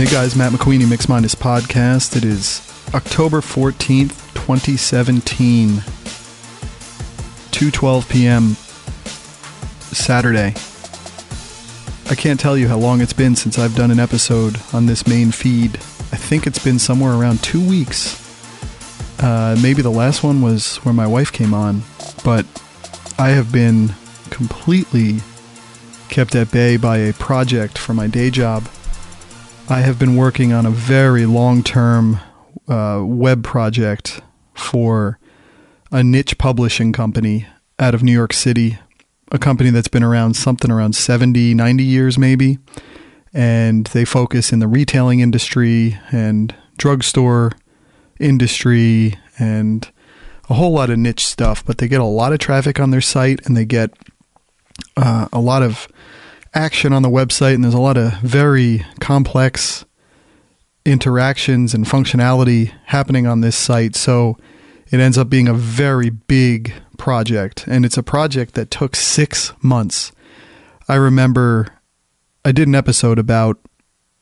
Hey guys, Matt McQueenie, Mix Minus Podcast. It is October 14th, 2017, 2:12 p.m. Saturday. I can't tell you how long it's been since I've done an episode on this main feed. I think it's been somewhere around 2 weeks. Maybe the last one was where my wife came on, but I have been completely kept at bay by a project for my day job. I have been working on a very long-term web project for a niche publishing company out of New York City, a company that's been around something around 70, 90 years maybe, and they focus in the retailing industry and drugstore industry and a whole lot of niche stuff, but they get a lot of traffic on their site and they get a lot of action on the website, and there's a lot of very complex interactions and functionality happening on this site. So it ends up being a very big project, and it's a project that took 6 months. I remember I did an episode about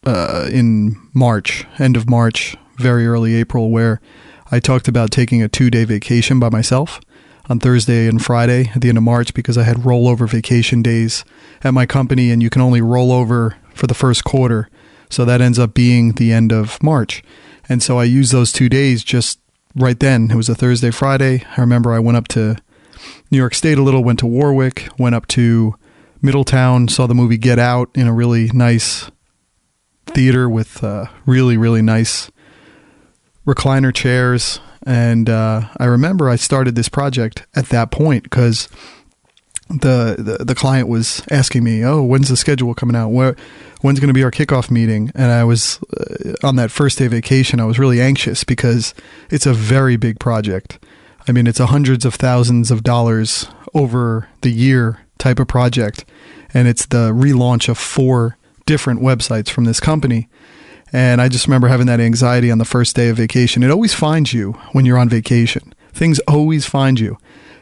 in March, end of March, very early April, where I talked about taking a 2-day vacation by myself on Thursday and Friday at the end of March because I had rollover vacation days at my company, and you can only roll over for the first quarter. So that ends up being the end of March. And so I used those 2 days just right then. It was a Thursday, Friday. I remember I went up to New York State a little, went to Warwick, went up to Middletown, saw the movie Get Out in a really nice theater with really, really nice recliner chairs. And I remember I started this project at that point because the client was asking me, oh, when's the schedule coming out? When's going to be our kickoff meeting? And I was on that first day vacation, I was really anxious because it's a very big project. I mean, it's hundreds of thousands of dollars over the year type of project. And it's the relaunch of 4 different websites from this company. And I just remember having that anxiety on the first day of vacation. It always finds you when you're on vacation. Things always find you.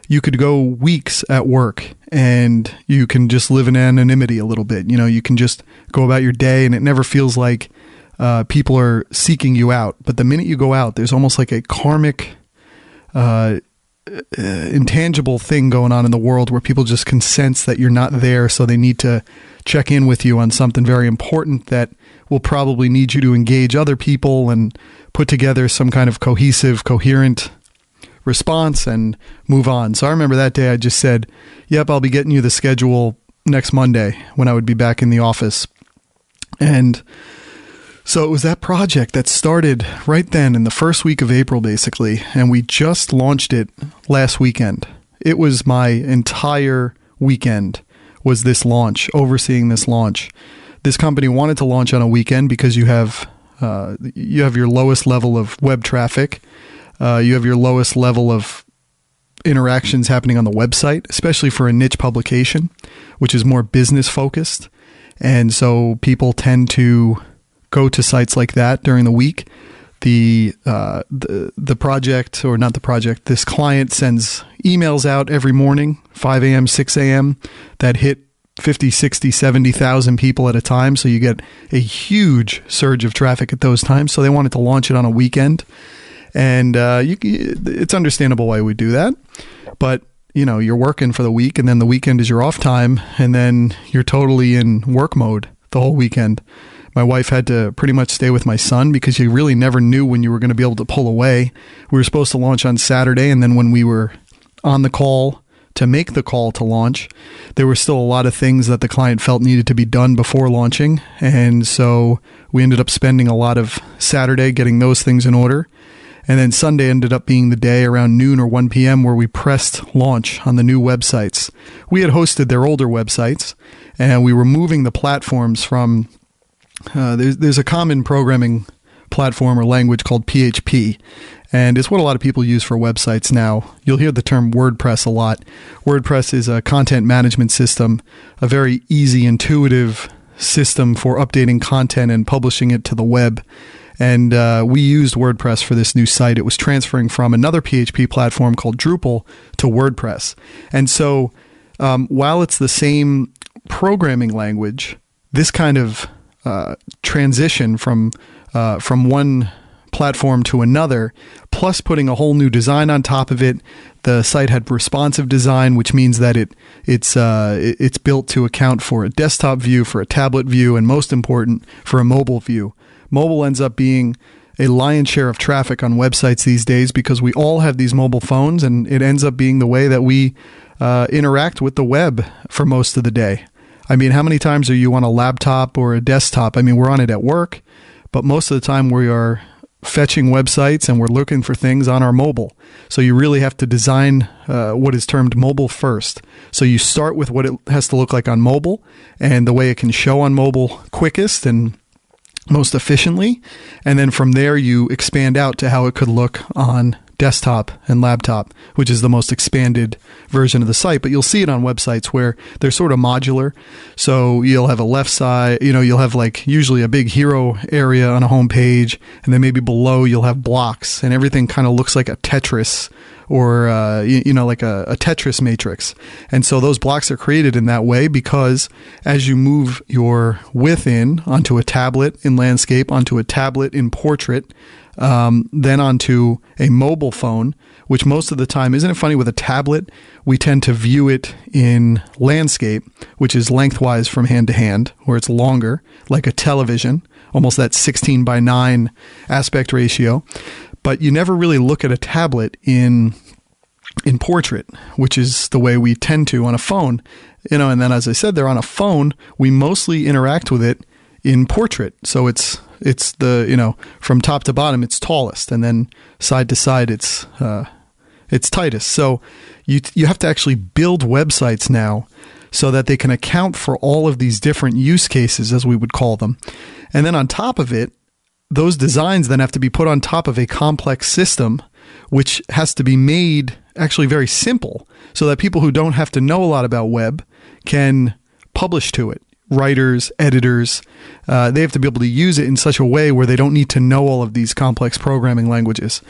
You could go weeks at work and you can just live in anonymity a little bit. You know, you can just go about your day and it never feels like people are seeking you out. But the minute you go out, there's almost like a karmic, intangible thing going on in the world where people just can sense that you're not there. So they need to check in with you on something very important that will probably need you to engage other people and put together some kind of cohesive, coherent response and move on. So I remember that day I just said, yep, I'll be getting you the schedule next Monday when I would be back in the office. And so it was that project that started right then in the first week of April, basically, and we just launched it last weekend. It was my entire weekend was this launch, overseeing this launch. This company wanted to launch on a weekend because you have your lowest level of web traffic. You have your lowest level of interactions happening on the website, especially for a niche publication, which is more business focused. And so people tend to go to sites like that during the week. The project, or not the project, this client sends emails out every morning, 5 a.m., 6 a.m., that hit 50, 60, 70,000 people at a time. So you get a huge surge of traffic at those times. So they wanted to launch it on a weekend. And it's understandable why we do that. But, you know, you're working for the week and then the weekend is your off time. And then you're totally in work mode the whole weekend. My wife had to pretty much stay with my son because you really never knew when you were going to be able to pull away. We were supposed to launch on Saturday. And then when we were on the call to make the call to launch, there were still a lot of things that the client felt needed to be done before launching. And so we ended up spending a lot of Saturday getting those things in order. And then Sunday ended up being the day around noon or 1 p.m. where we pressed launch on the new websites. We had hosted their older websites, and we were moving the platforms from, there's a common programming platform or language called PHP. And it's what a lot of people use for websites now. You'll hear the term WordPress a lot. WordPress is a content management system, a very easy, intuitive system for updating content and publishing it to the web. And we used WordPress for this new site. It was transferring from another PHP platform called Drupal to WordPress. And so while it's the same programming language, this kind of transition from one platform to another, plus putting a whole new design on top of it. The site had responsive design, which means that it's built to account for a desktop view, for a tablet view, and most important, for a mobile view. Mobile ends up being a lion's share of traffic on websites these days because we all have these mobile phones, and it ends up being the way that we interact with the web for most of the day. I mean, how many times are you on a laptop or a desktop? I mean, we're on it at work, but most of the time we are fetching websites and we're looking for things on our mobile. So you really have to design what is termed mobile first. So you start with what it has to look like on mobile and the way it can show on mobile quickest and most efficiently. And then from there, you expand out to how it could look on desktop and laptop, which is the most expanded version of the site. But you'll see it on websites where they're sort of modular. So you'll have a left side, you'll have like usually a big hero area on a home page, and then maybe below you'll have blocks, and everything kind of looks like a Tetris or like a Tetris matrix. And so those blocks are created in that way because as you move your width in onto a tablet in landscape, onto a tablet in portrait, then onto a mobile phone, which most of the time, isn't it funny, with a tablet, we tend to view it in landscape, which is lengthwise from hand to hand, where it's longer, like a television, almost that 16:9 aspect ratio. But you never really look at a tablet in portrait, which is the way we tend to on a phone. And then as I said, they're on a phone, we mostly interact with it in portrait. So it's the, from top to bottom, it's tallest, and then side to side, it's tightest. So you have to actually build websites now so that they can account for all of these different use cases, as we would call them. And then on top of it, those designs then have to be put on top of a complex system, which has to be made actually very simple so that people who don't have to know a lot about web can publish to it. Writers, editors, they have to be able to use it in such a way where they don't need to know all of these complex programming languages.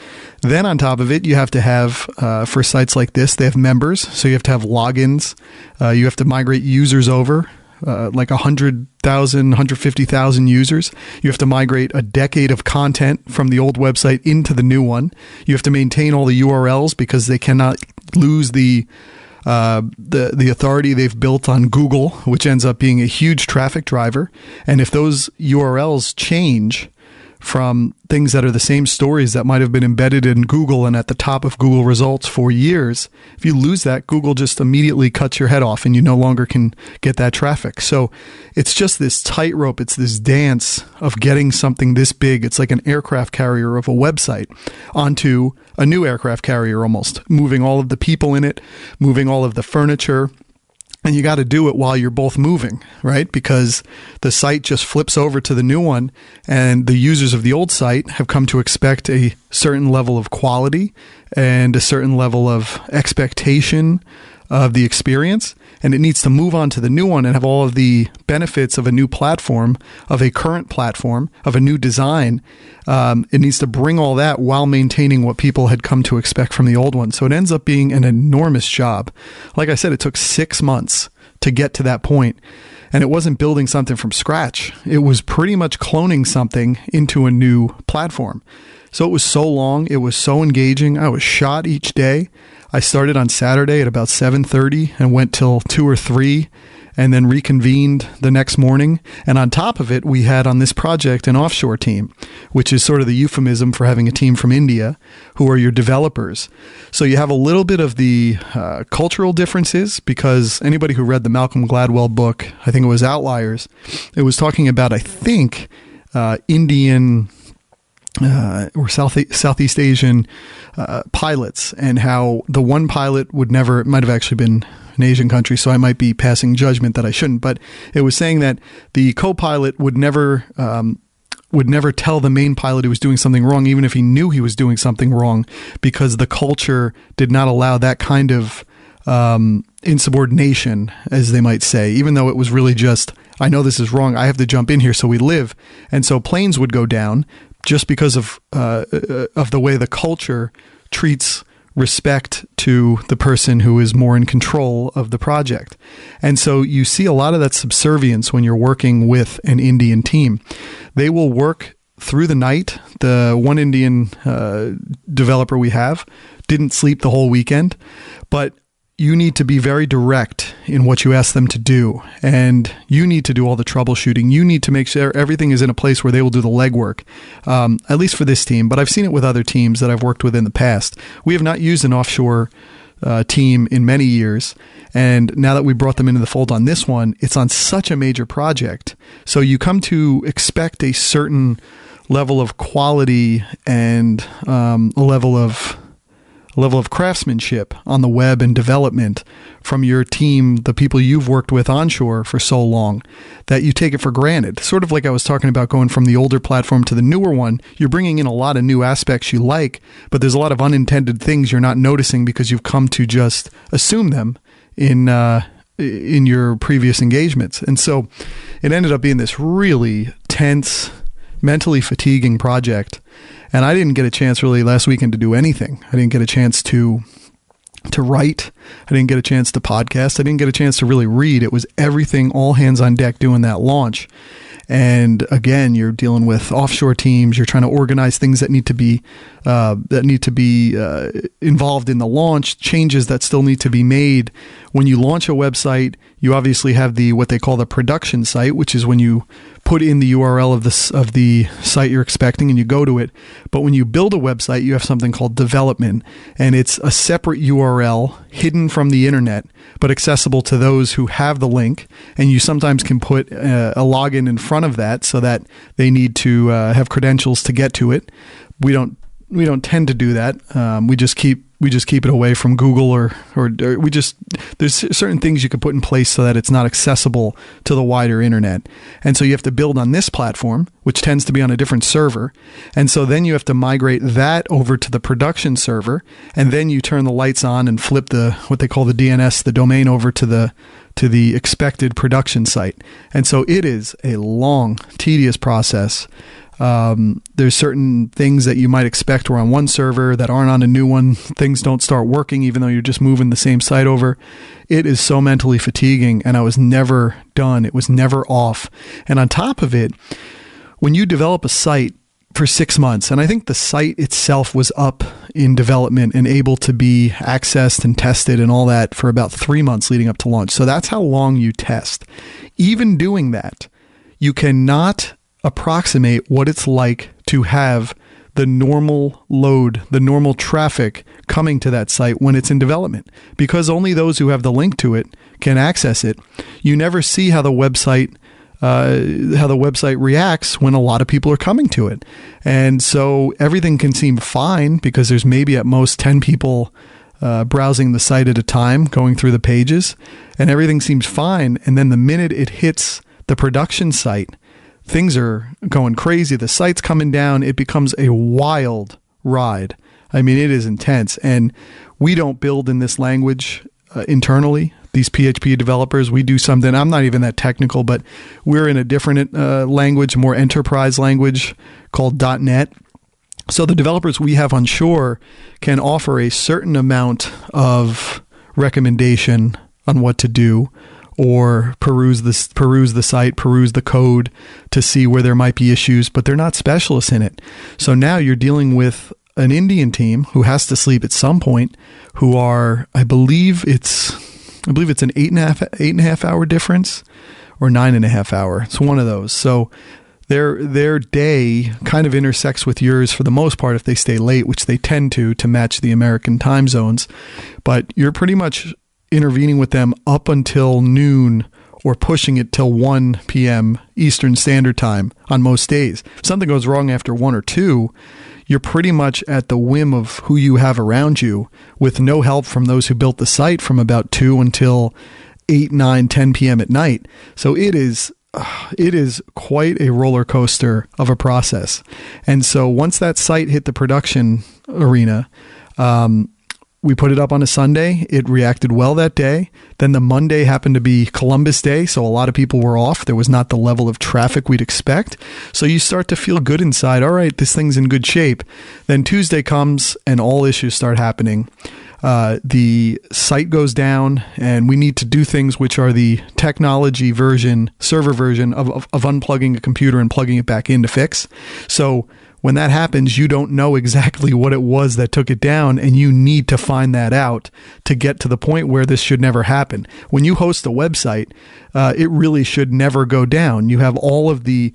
Then on top of it, you have to have, for sites like this, they have members. So you have to have logins. You have to migrate users over, like 100,000, 150,000 users. You have to migrate a decade of content from the old website into the new one. You have to maintain all the URLs because they cannot lose the authority they've built on Google, which ends up being a huge traffic driver. And if those URLs change from things that are the same stories that might have been embedded in Google and at the top of Google results for years, if you lose that, Google just immediately cuts your head off and you no longer can get that traffic. So it's just this tightrope. It's this dance of getting something this big. It's like an aircraft carrier of a website onto a new aircraft carrier almost, moving all of the people in it, moving all of the furniture. And you got to do it while you're both moving, right? Because the site just flips over to the new one, and the users of the old site have come to expect a certain level of quality and a certain level of expectation of the experience. And it needs to move on to the new one and have all of the benefits of a new platform, of a current platform, of a new design. It needs to bring all that while maintaining what people had come to expect from the old one. So it ends up being an enormous job. Like I said, it took 6 months to get to that point. And it wasn't building something from scratch. It was pretty much cloning something into a new platform. So it was so long. It was so engaging. I was shot each day. I started on Saturday at about 7:30 and went till 2 or 3 and then reconvened the next morning. And on top of it, we had on this project an offshore team, which is sort of the euphemism for having a team from India who are your developers. So you have a little bit of the cultural differences because anybody who read the Malcolm Gladwell book, I think it was Outliers, it was talking about, I think, Indian or Southeast Asian pilots, and how the one pilot would never, it might have actually been an Asian country, so I might be passing judgment that I shouldn't, but it was saying that the co-pilot would never tell the main pilot he was doing something wrong, even if he knew he was doing something wrong, because the culture did not allow that kind of insubordination, as they might say, even though it was really just, I know this is wrong, I have to jump in here so we live. And so planes would go down just because of the way the culture treats respect to the person who is more in control of the project. And so you see a lot of that subservience when you're working with an Indian team. They will work through the night. The one Indian developer we have didn't sleep the whole weekend, but you need to be very direct in what you ask them to do. And you need to do all the troubleshooting. You need to make sure everything is in a place where they will do the legwork, at least for this team. But I've seen it with other teams that I've worked with in the past. We have not used an offshore team in many years. And now that we brought them into the fold on this one, it's on such a major project. So you come to expect a certain level of quality and a level of craftsmanship on the web and development from your team, the people you've worked with onshore for so long, that you take it for granted. Sort of like I was talking about going from the older platform to the newer one. You're bringing in a lot of new aspects you like, but there's a lot of unintended things you're not noticing because you've come to just assume them in your previous engagements. And so it ended up being this really tense, mentally fatiguing project. And I didn't get a chance really last weekend to do anything. I didn't get a chance to write. I didn't get a chance to podcast. I didn't get a chance to really read. It was everything, all hands on deck doing that launch. And again, you're dealing with offshore teams. You're trying to organize things that need to be involved in the launch, changes that still need to be made. When you launch a website, you obviously have what they call the production site, which is when you put in the URL of the site you're expecting and you go to it. But when you build a website, you have something called development, and it's a separate URL hidden from the internet, but accessible to those who have the link. And you sometimes can put a login in front of that so that they need to have credentials to get to it. We don't tend to do that. We just keep it away from Google or there's certain things you can put in place so that it's not accessible to the wider internet. And so you have to build on this platform, which tends to be on a different server. And so then you have to migrate that over to the production server. And then you turn the lights on and flip what they call the DNS, the domain, over to the expected production site. And so it is a long, tedious process. There's certain things that you might expect were on one server that aren't on a new one. Things don't start working even though you're just moving the same site over. It is so mentally fatiguing, and I was never done. It was never off. And on top of it, when you develop a site for 6 months, and I think the site itself was up in development and able to be accessed and tested and all that for about 3 months leading up to launch. So that's how long you test. Even doing that, you cannot approximate what it's like to have the normal load, the normal traffic coming to that site when it's in development, because only those who have the link to it can access it. You never see how the website reacts when a lot of people are coming to it. And so everything can seem fine because there's maybe at most 10 people browsing the site at a time, going through the pages, and everything seems fine. And then the minute it hits the production site, things are going crazy. The site's coming down. It becomes a wild ride. I mean, it is intense. And we don't build in this language internally. These PHP developers, we do something. I'm not even that technical, but we're in a different language, more enterprise language called .NET. So the developers we have on shore can offer a certain amount of recommendation on what to do, or peruse the site, peruse the code to see where there might be issues, but they're not specialists in it. So now you're dealing with an Indian team who has to sleep at some point, who are, I believe it's an 8.5 hour difference, or 9.5 hour. It's one of those. So their day kind of intersects with yours for the most part if they stay late, which they tend to match the American time zones. But you're pretty much intervening with them up until noon, or pushing it till 1 p.m. Eastern Standard Time on most days. If something goes wrong after 1 or 2, you're pretty much at the whim of who you have around you, with no help from those who built the site from about 2 until 8, 9, 10 p.m. at night. So it is quite a roller coaster of a process. And so once that site hit the production arena, we put it up on a Sunday. It reacted well that day. Then the Monday happened to be Columbus Day, so a lot of people were off. There was not the level of traffic we'd expect. So you start to feel good inside. All right, this thing's in good shape. Then Tuesday comes and all issues start happening. The site goes down and we need to do things which are the technology version, server version of unplugging a computer and plugging it back in to fix. So when that happens, you don't know exactly what it was that took it down, and you need to find that out to get to the point where this should never happen. When you host a website, it really should never go down. You have all of the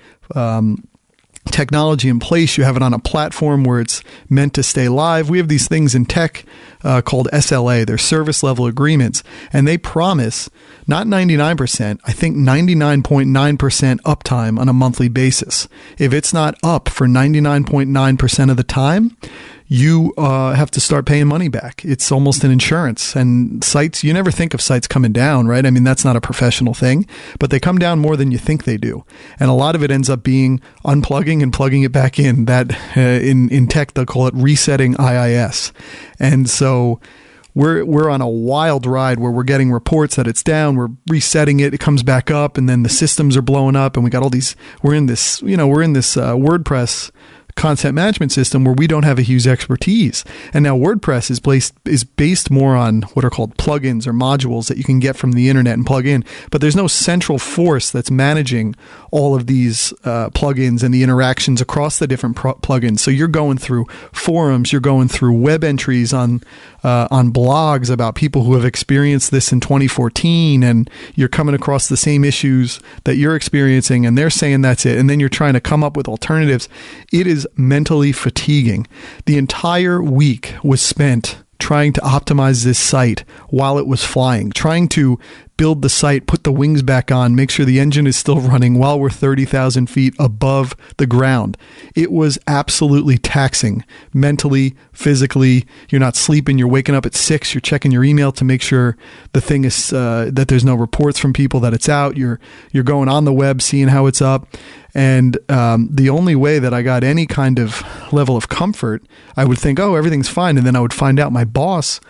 technology in place. You have it on a platform where it's meant to stay live. We have these things in tech called SLA. They're service level agreements, and they promise not 99%, I think 99.9% uptime on a monthly basis. If it's not up for 99.9% of the time, you have to start paying money back. It's almost an insurance. And sites, you never think of sites coming down, right? I mean, that's not a professional thing, but they come down more than you think they do. And a lot of it ends up being unplugging and plugging it back in. That in tech, they'll call it resetting IIS. And so we're on a wild ride where we're getting reports that it's down, we're resetting it, it comes back up, and then the systems are blowing up, and we got all these, we're in this WordPress content management system where we don't have a huge expertise. And now WordPress is based more on what are called plugins or modules that you can get from the internet and plug in, but there's no central force that's managing all of these plugins and the interactions across the different plugins. So you're going through forums, you're going through web entries on blogs about people who have experienced this in 2014, and you're coming across the same issues that you're experiencing, and they're saying that's it. And then you're trying to come up with alternatives. It is mentally fatiguing. The entire week was spent trying to optimize this site while it was flying, trying to build the site, put the wings back on, make sure the engine is still running while we're 30,000 feet above the ground. It was absolutely taxing, mentally, physically. You're not sleeping. You're waking up at 6. You're checking your email to make sure the thing is that there's no reports from people that it's out. You're going on the web, seeing how it's up. And the only way that I got any kind of level of comfort, I would think, oh, everything's fine. And then I would find out my boss,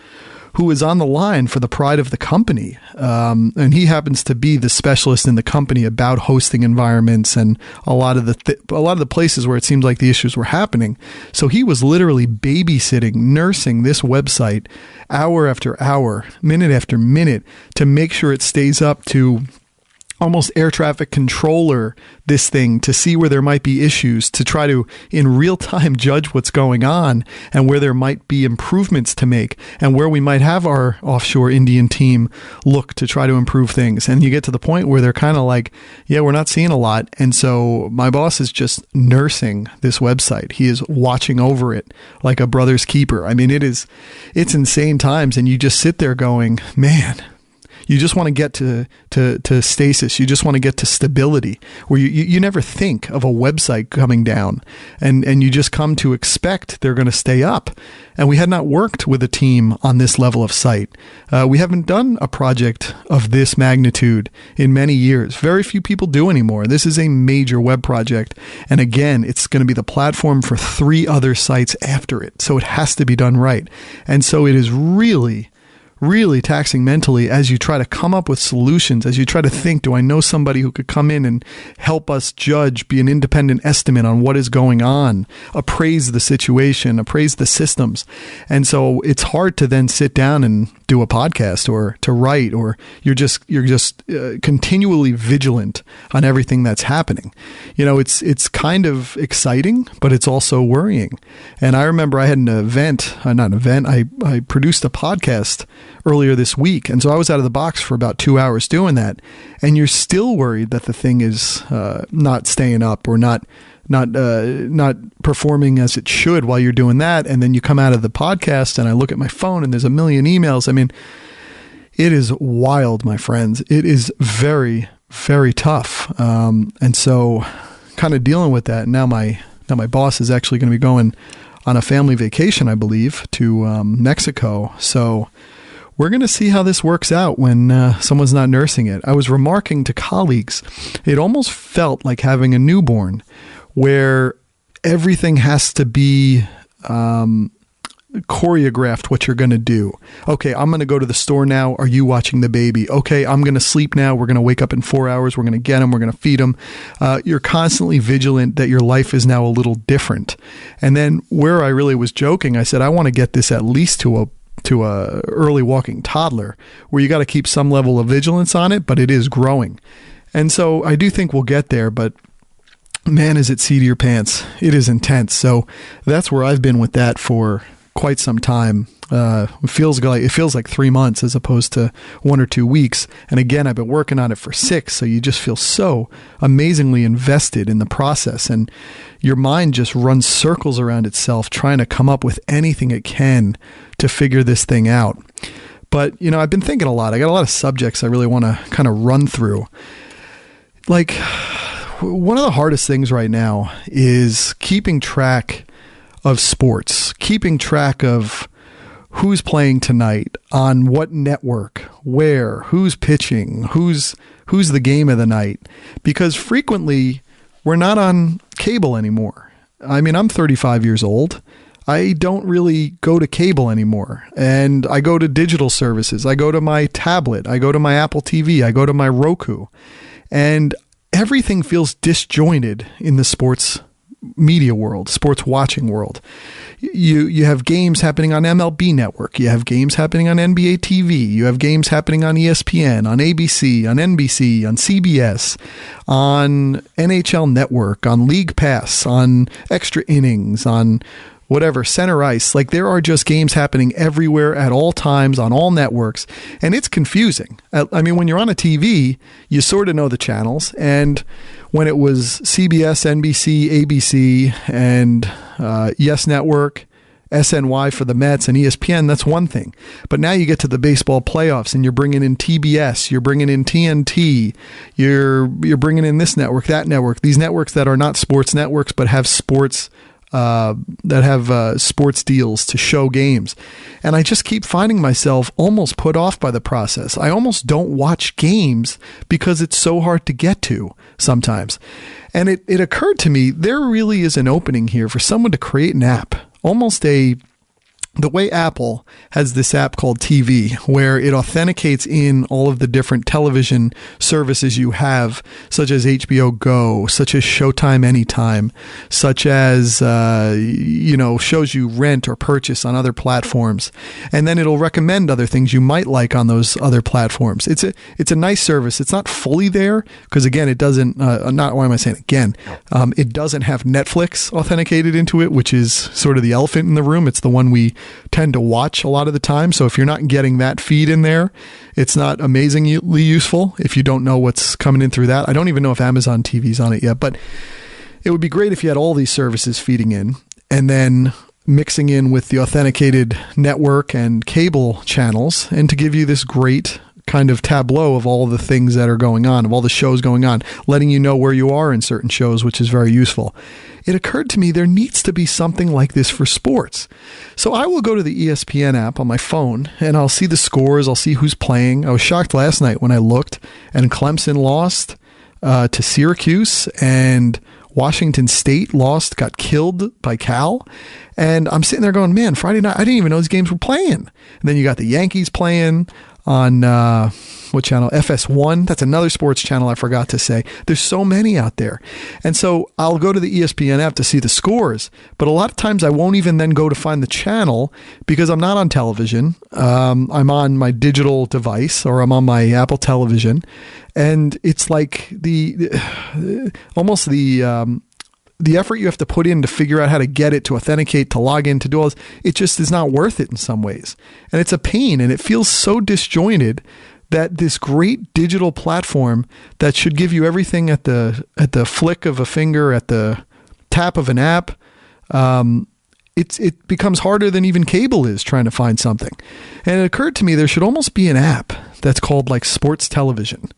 who is on the line for the pride of the company, and he happens to be the specialist in the company about hosting environments and a lot of the places where it seemed like the issues were happening. So he was literally babysitting, nursing this website hour after hour, minute after minute, to make sure it stays up to almost air traffic controller this thing to see where there might be issues, to try to in real time judge what's going on and where there might be improvements to make and where we might have our offshore Indian team look to try to improve things. And you get to the point where they're kind of like, yeah, we're not seeing a lot. And so my boss is just nursing this website. He is watching over it like a brother's keeper. I mean, it's insane times. And you just sit there going, man, you just want to get to stasis. You just want to get to stability, where you never think of a website coming down, and you just come to expect they're going to stay up. And we had not worked with a team on this level of site. We haven't done a project of this magnitude in many years. Very few people do anymore. This is a major web project. And again, it's going to be the platform for 3 other sites after it. So it has to be done right. And so it is really taxing mentally as you try to come up with solutions, as you try to think, do I know somebody who could come in and help us judge, be an independent estimate on what is going on, appraise the situation, appraise the systems. And so it's hard to then sit down and do a podcast or to write, or you're just continually vigilant on everything that's happening. You know, it's kind of exciting, but it's also worrying. And I remember I had I produced a podcast earlier this week. And so I was out of the box for about 2 hours doing that. And you're still worried that the thing is not staying up or not performing as it should while you're doing that. And then you come out of the podcast and I look at my phone and there's a million emails. I mean, it is wild, my friends. It is very, very tough. And so kind of dealing with that. Now my boss is actually going to be going on a family vacation, I believe, to Mexico. So we're going to see how this works out when someone's not nursing it. I was remarking to colleagues, it almost felt like having a newborn, where everything has to be choreographed what you're going to do. Okay, I'm going to go to the store now. Are you watching the baby? Okay, I'm going to sleep now. We're going to wake up in 4 hours. We're going to get them. We're going to feed them. You're constantly vigilant that your life is now a little different. And then where I really was joking, I said, I want to get this at least to a early walking toddler, where you got to keep some level of vigilance on it, but it is growing. And so I do think we'll get there, but man, is it seat of your pants. It is intense. So that's where I've been with that for quite some time. It feels like 3 months as opposed to 1 or 2 weeks. And again, I've been working on it for 6. So you just feel so amazingly invested in the process, and your mind just runs circles around itself trying to come up with anything it can to figure this thing out. But, I've been thinking a lot. I got a lot of subjects I really want to kind of run through. Like, one of the hardest things right now is keeping track of sports, keeping track of who's playing tonight, on what network, where, who's pitching, who's the game of the night. Because frequently we're not on cable anymore. I mean, I'm 35 years old. I don't really go to cable anymore. And I go to digital services. I go to my tablet. I go to my Apple TV. I go to my Roku. And everything feels disjointed in the sports media world, sports watching world. You have games happening on MLB Network. You have games happening on NBA TV. You have games happening on ESPN, on ABC, on NBC, on CBS, on NHL Network, on League Pass, on Extra Innings, on whatever, Center Ice. Like, there are just games happening everywhere at all times on all networks, and it's confusing. I mean, when you're on a TV, you sort of know the channels, and when it was CBS, NBC, ABC, and Yes Network, SNY for the Mets, and ESPN, that's one thing. But now you get to the baseball playoffs, and you're bringing in TBS, you're bringing in TNT, you're bringing in this network, that network, these networks that are not sports networks but have sports sports deals to show games. And I just keep finding myself almost put off by the process. I almost don't watch games because it's so hard to get to sometimes. And it occurred to me, there really is an opening here for someone to create an app, the way Apple has this app called TV, where it authenticates in all of the different television services you have, such as HBO Go, such as Showtime Anytime, such as, shows you rent or purchase on other platforms. And then it'll recommend other things you might like on those other platforms. It's a nice service. It's not fully there because, again, it doesn't, why am I saying again? It doesn't have Netflix authenticated into it, which is sort of the elephant in the room. It's the one we tend to watch a lot of the time. So if you're not getting that feed in there, it's not amazingly useful if you don't know what's coming in through that. I don't even know if Amazon TV's on it yet, but it would be great if you had all these services feeding in and then mixing in with the authenticated network and cable channels, and to give you this great kind of tableau of all the things that are going on, of all the shows going on, letting you know where you are in certain shows, which is very useful. It occurred to me there needs to be something like this for sports. So I will go to the ESPN app on my phone and I'll see the scores. I'll see who's playing. I was shocked last night when I looked and Clemson lost to Syracuse, and Washington State got killed by Cal. And I'm sitting there going, man, Friday night, I didn't even know these games were playing. And then you got the Yankees playing on what channel? FS1. That's another sports channel I forgot to say. There's so many out there. And so I'll go to the ESPN app to see the scores, but a lot of times I won't even then go to find the channel because I'm not on television. I'm on my digital device, or I'm on my Apple television, and it's like the effort you have to put in to figure out how to get it, to authenticate, to log in, to do all this, it just is not worth it in some ways. And it's a pain, and it feels so disjointed that this great digital platform that should give you everything at the flick of a finger, at the tap of an app, it becomes harder than even cable is trying to find something. And it occurred to me there should almost be an app that's called like sports television.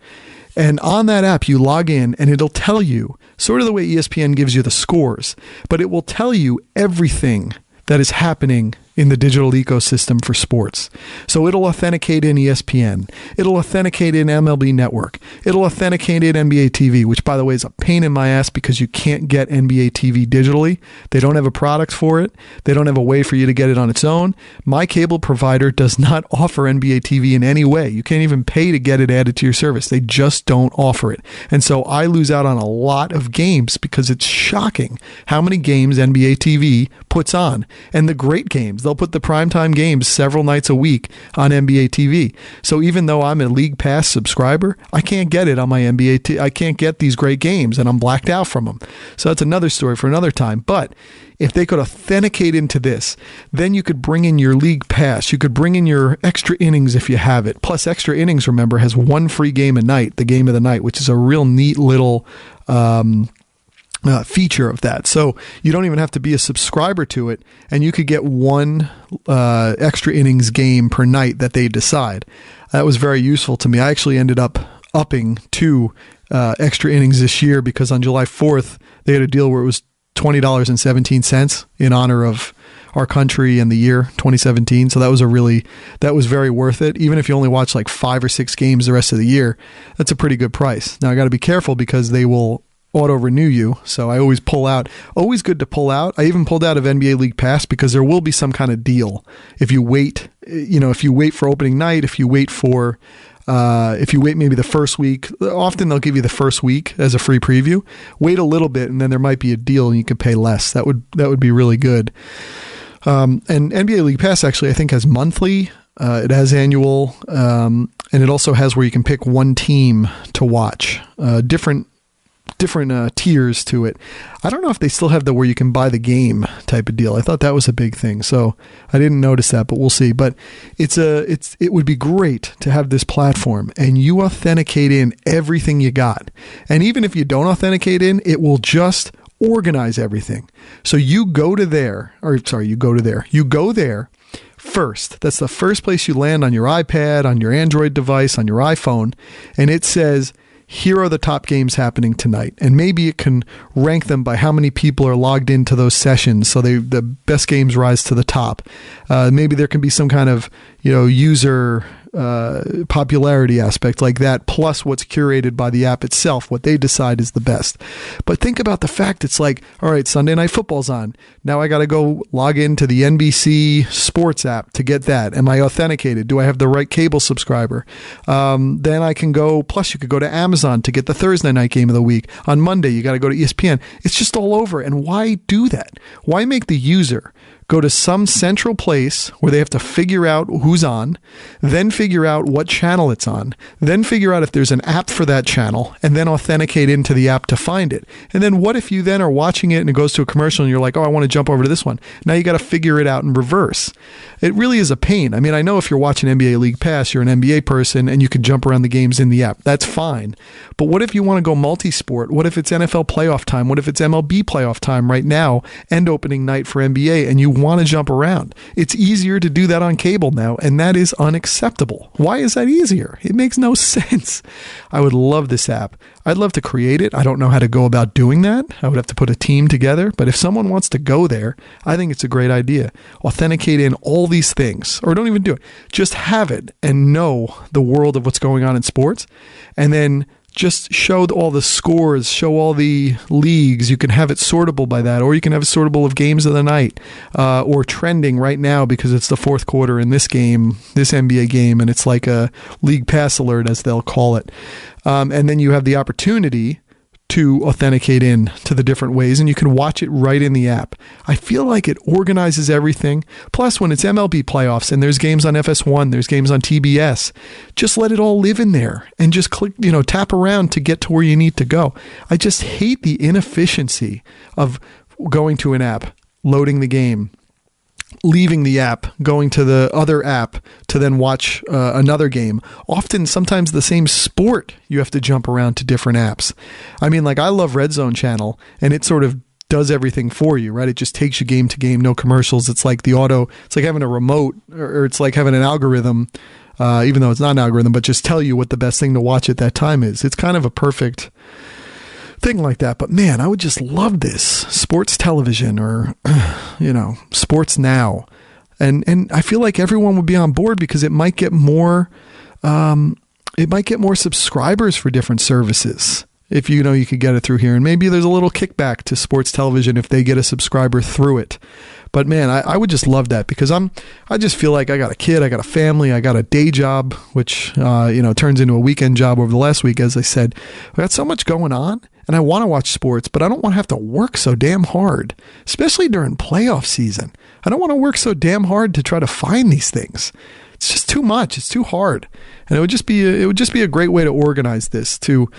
And on that app, you log in and it'll tell you, sort of the way ESPN gives you the scores, but it will tell you everything that is happening in the digital ecosystem for sports. So it'll authenticate in ESPN. It'll authenticate in MLB Network. It'll authenticate in NBA TV, which, by the way, is a pain in my ass because you can't get NBA TV digitally. They don't have a product for it. They don't have a way for you to get it on its own. My cable provider does not offer NBA TV in any way. You can't even pay to get it added to your service. They just don't offer it. And so I lose out on a lot of games because it's shocking how many games NBA TV puts on. And the great games, they'll put the primetime games several nights a week on NBA TV. So even though I'm a League Pass subscriber, I can't get it on my NBA TV. I can't get these great games and I'm blacked out from them. So that's another story for another time. But if they could authenticate into this, then you could bring in your League Pass. You could bring in your extra innings if you have it. Plus, extra innings, remember, has one free game a night, the game of the night, which is a real neat little feature of that. So you don't even have to be a subscriber to it, and you could get one extra innings game per night that they decide. That was very useful to me. I actually ended up upping to extra innings this year because on July 4th, they had a deal where it was $20.17 in honor of our country and the year 2017. So that was very worth it. Even if you only watch like 5 or 6 games the rest of the year, that's a pretty good price. Now I got to be careful because they will auto renew you. So I always pull out. Always good to pull out. I even pulled out of NBA League Pass because there will be some kind of deal if you wait. If you wait for opening night, if you wait maybe the first week, often they'll give you the first week as a free preview. Wait a little bit, and then there might be a deal, and you can pay less. That would be really good. And NBA League Pass actually, I think, has monthly. It has annual, and it also has where you can pick one team to watch. Different tiers to it. I don't know if they still have the where you can buy the game type of deal. I thought that was a big thing, so I didn't notice that, but we'll see. But it would be great to have this platform and you authenticate in everything you got. And even if you don't authenticate in, it will just organize everything. So you go there first. That's the first place you land on your iPad, on your Android device, on your iPhone, and it says, here are the top games happening tonight. And maybe it can rank them by how many people are logged into those sessions. So the best games rise to the top. Maybe there can be some kind of, user popularity aspect like that, plus what's curated by the app itself, what they decide is the best. But think about the fact it's like, all right, Sunday Night Football's on. Now I got to go log into the NBC Sports app to get that. Am I authenticated? Do I have the right cable subscriber? Then I can go, plus you could go to Amazon to get the Thursday night game of the week. On Monday, you got to go to ESPN. It's just all over. And why do that? Why make the user go to some central place where they have to figure out who's on, then figure out what channel it's on, then figure out if there's an app for that channel, and then authenticate into the app to find it. And then what if you then are watching it and it goes to a commercial and you're like, oh, I want to jump over to this one. Now you got to figure it out in reverse. It really is a pain. I mean, I know if you're watching NBA League Pass, you're an NBA person and you can jump around the games in the app. That's fine. But what if you want to go multi-sport? What if it's NFL playoff time? What if it's MLB playoff time right now and opening night for NBA and you want to jump around? It's easier to do that on cable now, and that is unacceptable. Why is that easier? It makes no sense. I would love this app. I'd love to create it. I don't know how to go about doing that. I would have to put a team together, but if someone wants to go there, I think it's a great idea. Authenticate in all these things, or don't even do it. Just have it and know the world of what's going on in sports, and then just show all the scores, show all the leagues. You can have it sortable by that, or you can have it sortable of games of the night, or trending right now because it's the fourth quarter in this game, this NBA game, and it's like a League Pass alert, as they'll call it. And then you have the opportunity to authenticate in to the different ways, and you can watch it right in the app. I feel like it organizes everything. Plus, when it's MLB playoffs and there's games on FS1, there's games on TBS, just let it all live in there and just click, tap around to get to where you need to go. I just hate the inefficiency of going to an app, loading the game, leaving the app, going to the other app to then watch another game. Often, sometimes the same sport, you have to jump around to different apps. I mean, like I love Red Zone Channel, and it sort of does everything for you, right? It just takes you game to game, no commercials. It's like it's like having a remote, or it's like having an algorithm, even though it's not an algorithm, but just tell you what the best thing to watch at that time is. It's kind of a perfect thing like that. But man, I would just love this sports television, or Sports Now, and I feel like everyone would be on board because it might get more it might get more subscribers for different services if you could get it through here. And maybe there's a little kickback to sports television if they get a subscriber through it. But man, I would just love that, because I just feel like I got a kid, I got a family, I got a day job, which turns into a weekend job over the last week. As I said, I got so much going on, and I want to watch sports, but I don't want to have to work so damn hard, especially during playoff season. I don't want to work so damn hard to try to find these things. It's just too much. It's too hard, and it would just be a great way to organize this, to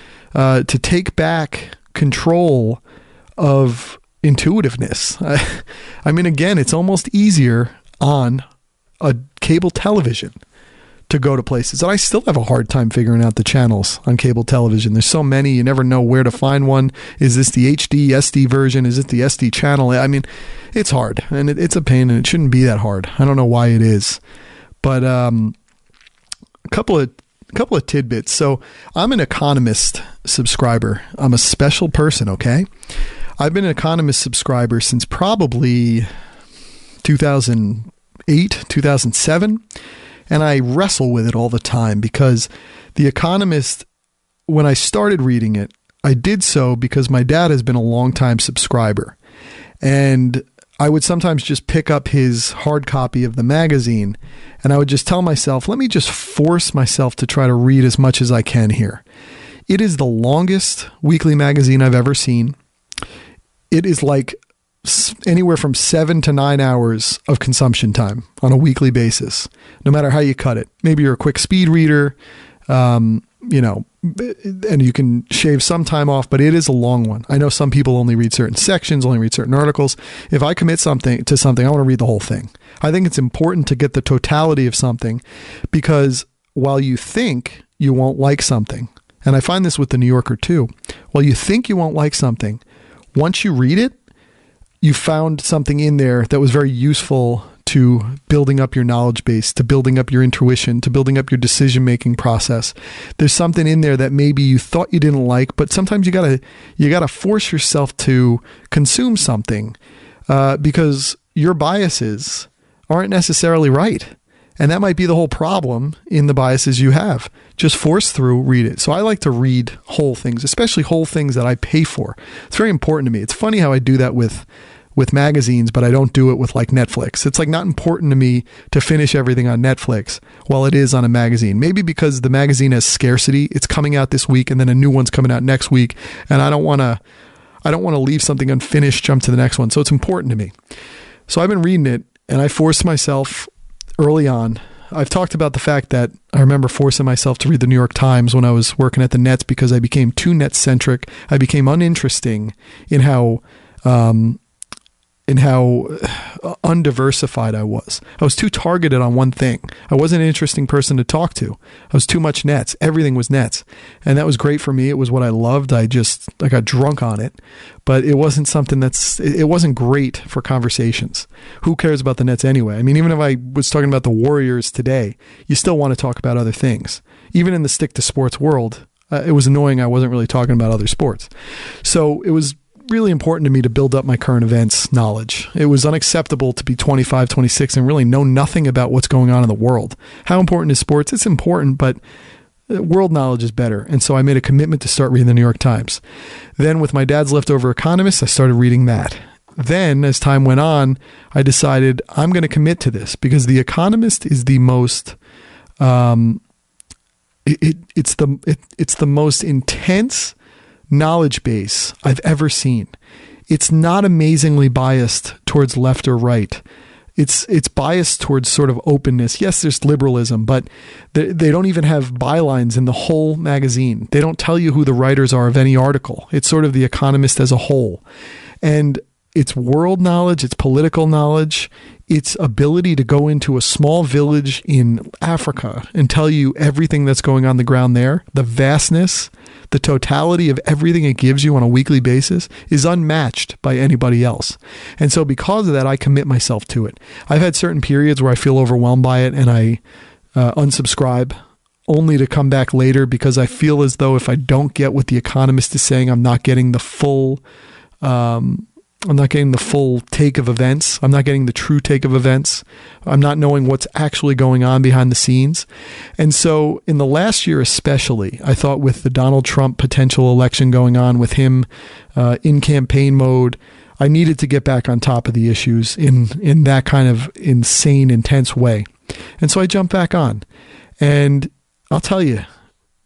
take back control of intuitiveness. I mean, again, it's almost easier on a cable television to go to places. And I still have a hard time figuring out the channels on cable television. There's so many, you never know where to find one. Is this the HD, SD version? Is it the SD channel? I mean, it's hard, and it's a pain, and it shouldn't be that hard. I don't know why it is. But a couple of tidbits. So I'm an Economist subscriber. I'm a special person, okay? I've been an Economist subscriber since probably 2008, 2007, and I wrestle with it all the time, because The Economist, when I started reading it, I did so because my dad has been a longtime subscriber, and I would sometimes just pick up his hard copy of the magazine, and I would just tell myself, let me just force myself to try to read as much as I can here. It is the longest weekly magazine I've ever seen. It is like anywhere from 7 to 9 hours of consumption time on a weekly basis, no matter how you cut it. Maybe you're a quick speed reader, and you can shave some time off, but it is a long one. I know some people only read certain sections, only read certain articles. If I commit to something, I want to read the whole thing. I think it's important to get the totality of something, because while you think you won't like something, and I find this with the New Yorker too, while you think you won't like something, once you read it, you found something in there that was very useful to building up your knowledge base, to building up your intuition, to building up your decision-making process. There's something in there that maybe you thought you didn't like, but sometimes you gotta force yourself to consume something because your biases aren't necessarily right. And that might be the whole problem in the biases you have. Just force through, read it. So I like to read whole things, especially whole things that I pay for. It's very important to me. It's funny how I do that with magazines, but I don't do it with like Netflix. It's like not important to me to finish everything on Netflix while it is on a magazine. Maybe because the magazine has scarcity. It's coming out this week and then a new one's coming out next week. And I don't want to leave something unfinished, jump to the next one. So it's important to me. So I've been reading it, and I forced myself early on. I've talked about the fact that I remember forcing myself to read the New York Times when I was working at the Nets because I became too net-centric. I became uninteresting in how undiversified I was. I was too targeted on one thing. I wasn't an interesting person to talk to. I was too much Nets. Everything was Nets. And that was great for me. It was what I loved. I got drunk on it, but it wasn't something it wasn't great for conversations. Who cares about the Nets anyway? I mean, even if I was talking about the Warriors today, you still want to talk about other things. Even in the stick to sports world, it was annoying I wasn't really talking about other sports. So it was really important to me to build up my current events knowledge. It was unacceptable to be 25, 26 and really know nothing about what's going on in the world. How important is sports? It's important, but world knowledge is better. And so I made a commitment to start reading the New York Times. Then with my dad's leftover Economist, I started reading that. Then as time went on, I decided I'm going to commit to this because the Economist is the most it's the most intense knowledge base I've ever seen. It's not amazingly biased towards left or right. It's biased towards sort of openness. Yes, there's liberalism, but they don't even have bylines in the whole magazine. They don't tell you who the writers are of any article. It's sort of The Economist as a whole. And its world knowledge, its political knowledge, its ability to go into a small village in Africa and tell you everything that's going on the ground there, the vastness, the totality of everything it gives you on a weekly basis is unmatched by anybody else. And so because of that, I commit myself to it. I've had certain periods where I feel overwhelmed by it and I unsubscribe, only to come back later because I feel as though if I don't get what The Economist is saying, I'm not getting the full I'm not getting the full take of events. I'm not getting the true take of events. I'm not knowing what's actually going on behind the scenes. And so in the last year especially, I thought with the Donald Trump potential election going on, with him in campaign mode, I needed to get back on top of the issues in that kind of insane, intense way. And so I jumped back on. And I'll tell you,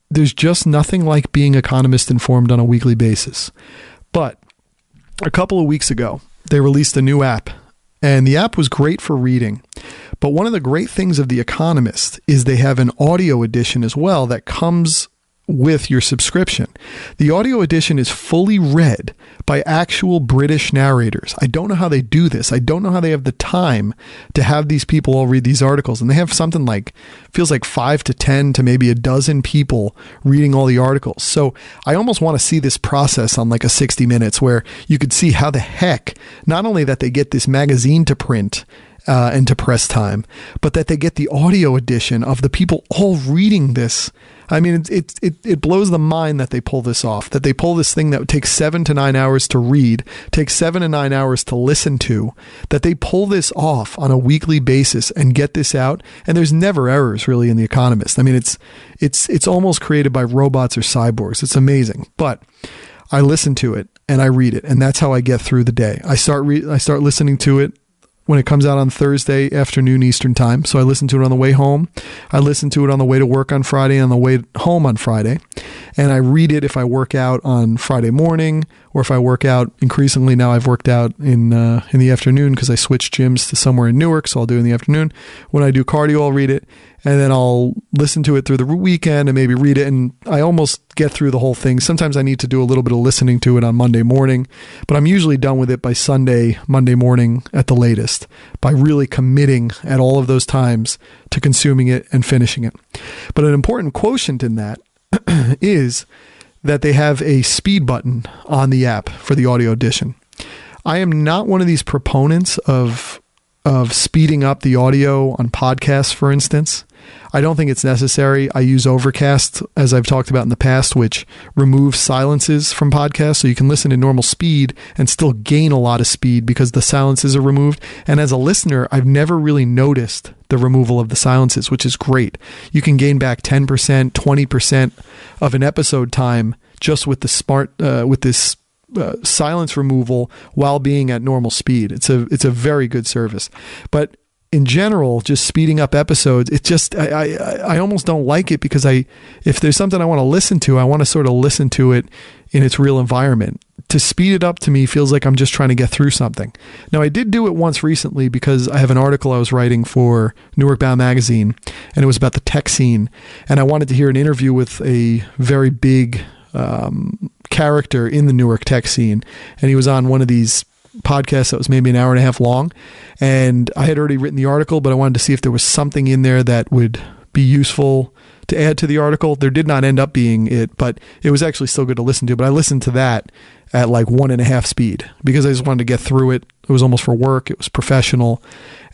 there's just nothing like being economist informed on a weekly basis. But a couple of weeks ago, they released a new app, and the app was great for reading. But one of the great things of The Economist is they have an audio edition as well that comes with your subscription. The audio edition is fully read by actual British narrators. I don't know how they do this. I don't know how they have the time to have these people all read these articles. And they have something like, feels like 5 to 10 to maybe a dozen people reading all the articles. So I almost want to see this process on like a 60 Minutes where you could see how the heck, not only that they get this magazine to print and to press time, but that they get the audio edition of the people all reading this. I mean, it blows the mind that they pull this off, that they pull this thing that would take 7 to 9 hours to read, takes 7 to 9 hours to listen to, that they pull this off on a weekly basis and get this out. And there's never errors really in The Economist. I mean, it's almost created by robots or cyborgs. It's amazing. But I listen to it and I read it, and that's how I get through the day. I start listening to it when it comes out on Thursday afternoon Eastern time. So I listen to it on the way home. I listen to it on the way to work on Friday and on the way home on Friday. And I read it if I work out on Friday morning, or if I work out. Increasingly now I've worked out in the afternoon because I switched gyms to somewhere in Newark, so I'll do it in the afternoon. When I do cardio, I'll read it, and then I'll listen to it through the weekend and maybe read it, and I almost get through the whole thing. Sometimes I need to do a little bit of listening to it on Monday morning, but I'm usually done with it by Monday morning at the latest, by really committing at all of those times to consuming it and finishing it. But an important quotient in that is that they have a speed button on the app for the audio edition. I am not one of these proponents of speeding up the audio on podcasts, for instance. I don't think it's necessary. I use Overcast, as I've talked about in the past, which removes silences from podcasts, so you can listen in normal speed and still gain a lot of speed because the silences are removed. And as a listener, I've never really noticed the removal of the silences, which is great. You can gain back 10%, 20% of an episode time just with this silence removal while being at normal speed. It's a very good service. But in general, just speeding up episodes, it just, I almost don't like it, because if there's something I want to listen to, I want to sort of listen to it in its real environment. To speed it up to me feels like I'm just trying to get through something. Now, I did do it once recently because I have an article I was writing for Newark Bound Magazine, and it was about the tech scene. And I wanted to hear an interview with a very big character in the Newark tech scene. And he was on one of these podcasts that was maybe an hour and a half long. And I had already written the article, but I wanted to see if there was something in there that would be useful to add to the article. There did not end up being it, but it was actually still good to listen to. But I listened to that at like 1.5 speed because I just wanted to get through it. It was almost for work. It was professional.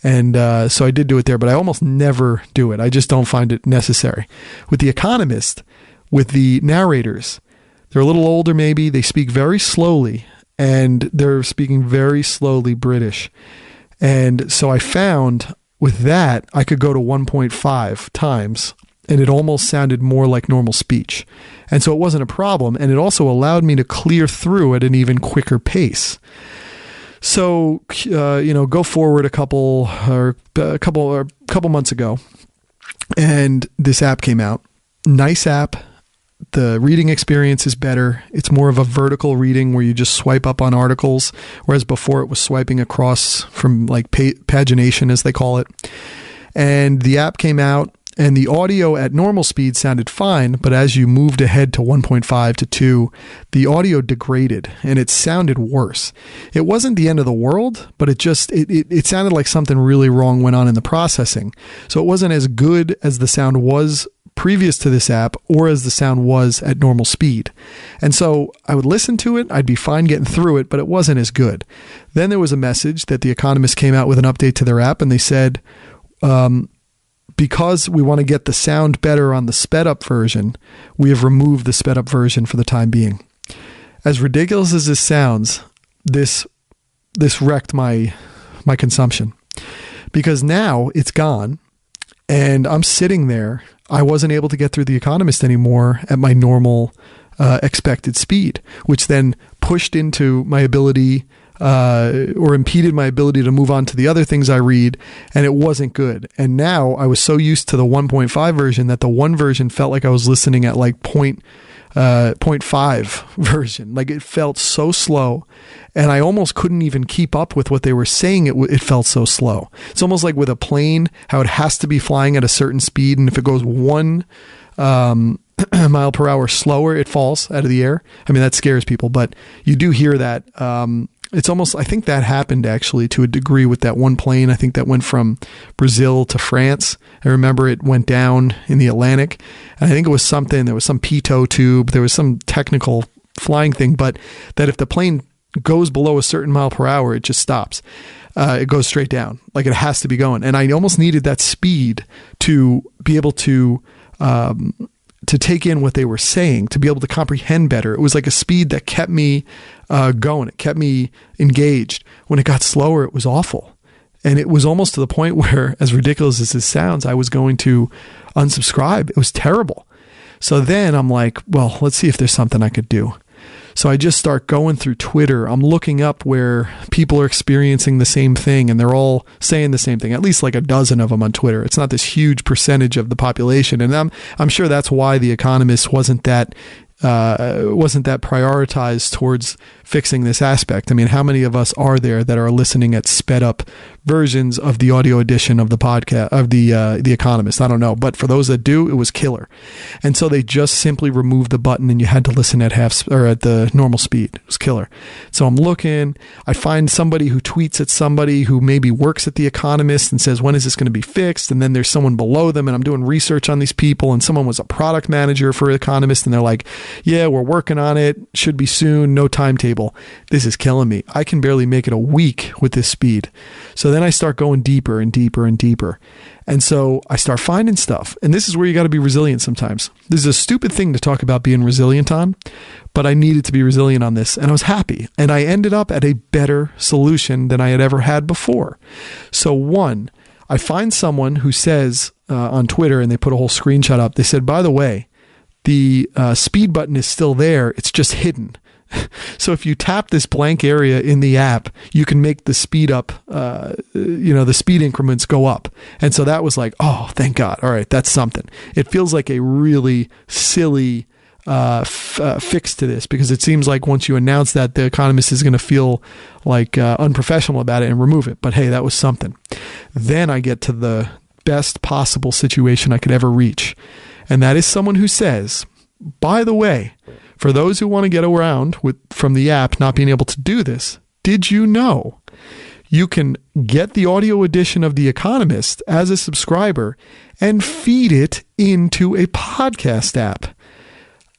And so I did do it there, but I almost never do it. I just don't find it necessary. With The Economist, with the narrators, they're a little older maybe. They speak very slowly, and they're speaking very slowly British. And so I found with that, I could go to 1.5 times, and it almost sounded more like normal speech. And so it wasn't a problem. And it also allowed me to clear through at an even quicker pace. So, go forward a couple months ago, and this app came out. Nice app. The reading experience is better. It's more of a vertical reading where you just swipe up on articles, whereas before it was swiping across from like pagination, as they call it. And the app came out, and the audio at normal speed sounded fine, but as you moved ahead to 1.5 to 2, the audio degraded and it sounded worse. It wasn't the end of the world, but it sounded like something really wrong went on in the processing. So it wasn't as good as the sound was previous to this app, or as the sound was at normal speed. And so I would listen to it, I'd be fine getting through it, but it wasn't as good. Then there was a message that The Economist came out with an update to their app, and they said, because we want to get the sound better on the sped up version, we have removed the sped up version for the time being. As ridiculous as this sounds, this this wrecked my consumption, because now it's gone and I'm sitting there. I wasn't able to get through The Economist anymore at my normal expected speed, which then pushed into my ability or impeded my ability to move on to the other things I read, and it wasn't good. And now I was so used to the 1.5 version that the 1 version felt like I was listening at like 0.5 version. Like, it felt so slow, and I almost couldn't even keep up with what they were saying. It felt so slow. It's almost like with a plane, how it has to be flying at a certain speed, and if it goes 1 mile per hour slower, it falls out of the air. I mean, that scares people, but you do hear that. It's almost, I think that happened actually to a degree with that one plane. I think that went from Brazil to France. I remember it went down in the Atlantic, and I think it was something, there was some pitot tube, there was some technical flying thing, but that if the plane goes below a certain mile per hour, it just stops. It goes straight down. Like, it has to be going. And I almost needed that speed to be able to take in what they were saying, to be able to comprehend better. It was like a speed that kept me going. It kept me engaged. When it got slower, it was awful. And it was almost to the point where, as ridiculous as this sounds, I was going to unsubscribe. It was terrible. So then I'm like, well, let's see if there's something I could do. So I just start going through Twitter. I'm looking up where people are experiencing the same thing, and they're all saying the same thing, at least like a dozen of them on Twitter. It's not this huge percentage of the population. And I'm sure that's why The Economist wasn't that prioritized towards fixing this aspect. I mean, how many of us are there that are listening at sped up versions of the audio edition of the podcast of the Economist? I don't know, but for those that do, it was killer. And so they just simply removed the button, and you had to listen at at the normal speed. It was killer. So I'm looking. I find somebody who tweets at somebody who maybe works at the Economist and says, when is this going to be fixed? And then there's someone below them, and I'm doing research on these people, and someone was a product manager for Economist, and they're like, yeah, we're working on it. Should be soon. No timetable. This is killing me. I can barely make it a week with this speed. So then I start going deeper and deeper and deeper. And so I start finding stuff. And this is where you got to be resilient sometimes. This is a stupid thing to talk about being resilient on, but I needed to be resilient on this, and I was happy. And I ended up at a better solution than I had ever had before. So one, I find someone who says on Twitter, and they put a whole screenshot up. They said, by the way, the speed button is still there. It's just hidden. So if you tap this blank area in the app, you can make the speed up, the speed increments go up. And so that was like, oh, thank God. All right, that's something. It feels like a really silly fix to this, because it seems like once you announce that, The Economist is going to feel like unprofessional about it and remove it. But hey, that was something. Then I get to the best possible situation I could ever reach. And that is someone who says, by the way, for those who want to get around from the app not being able to do this, did you know you can get the audio edition of The Economist as a subscriber and feed it into a podcast app?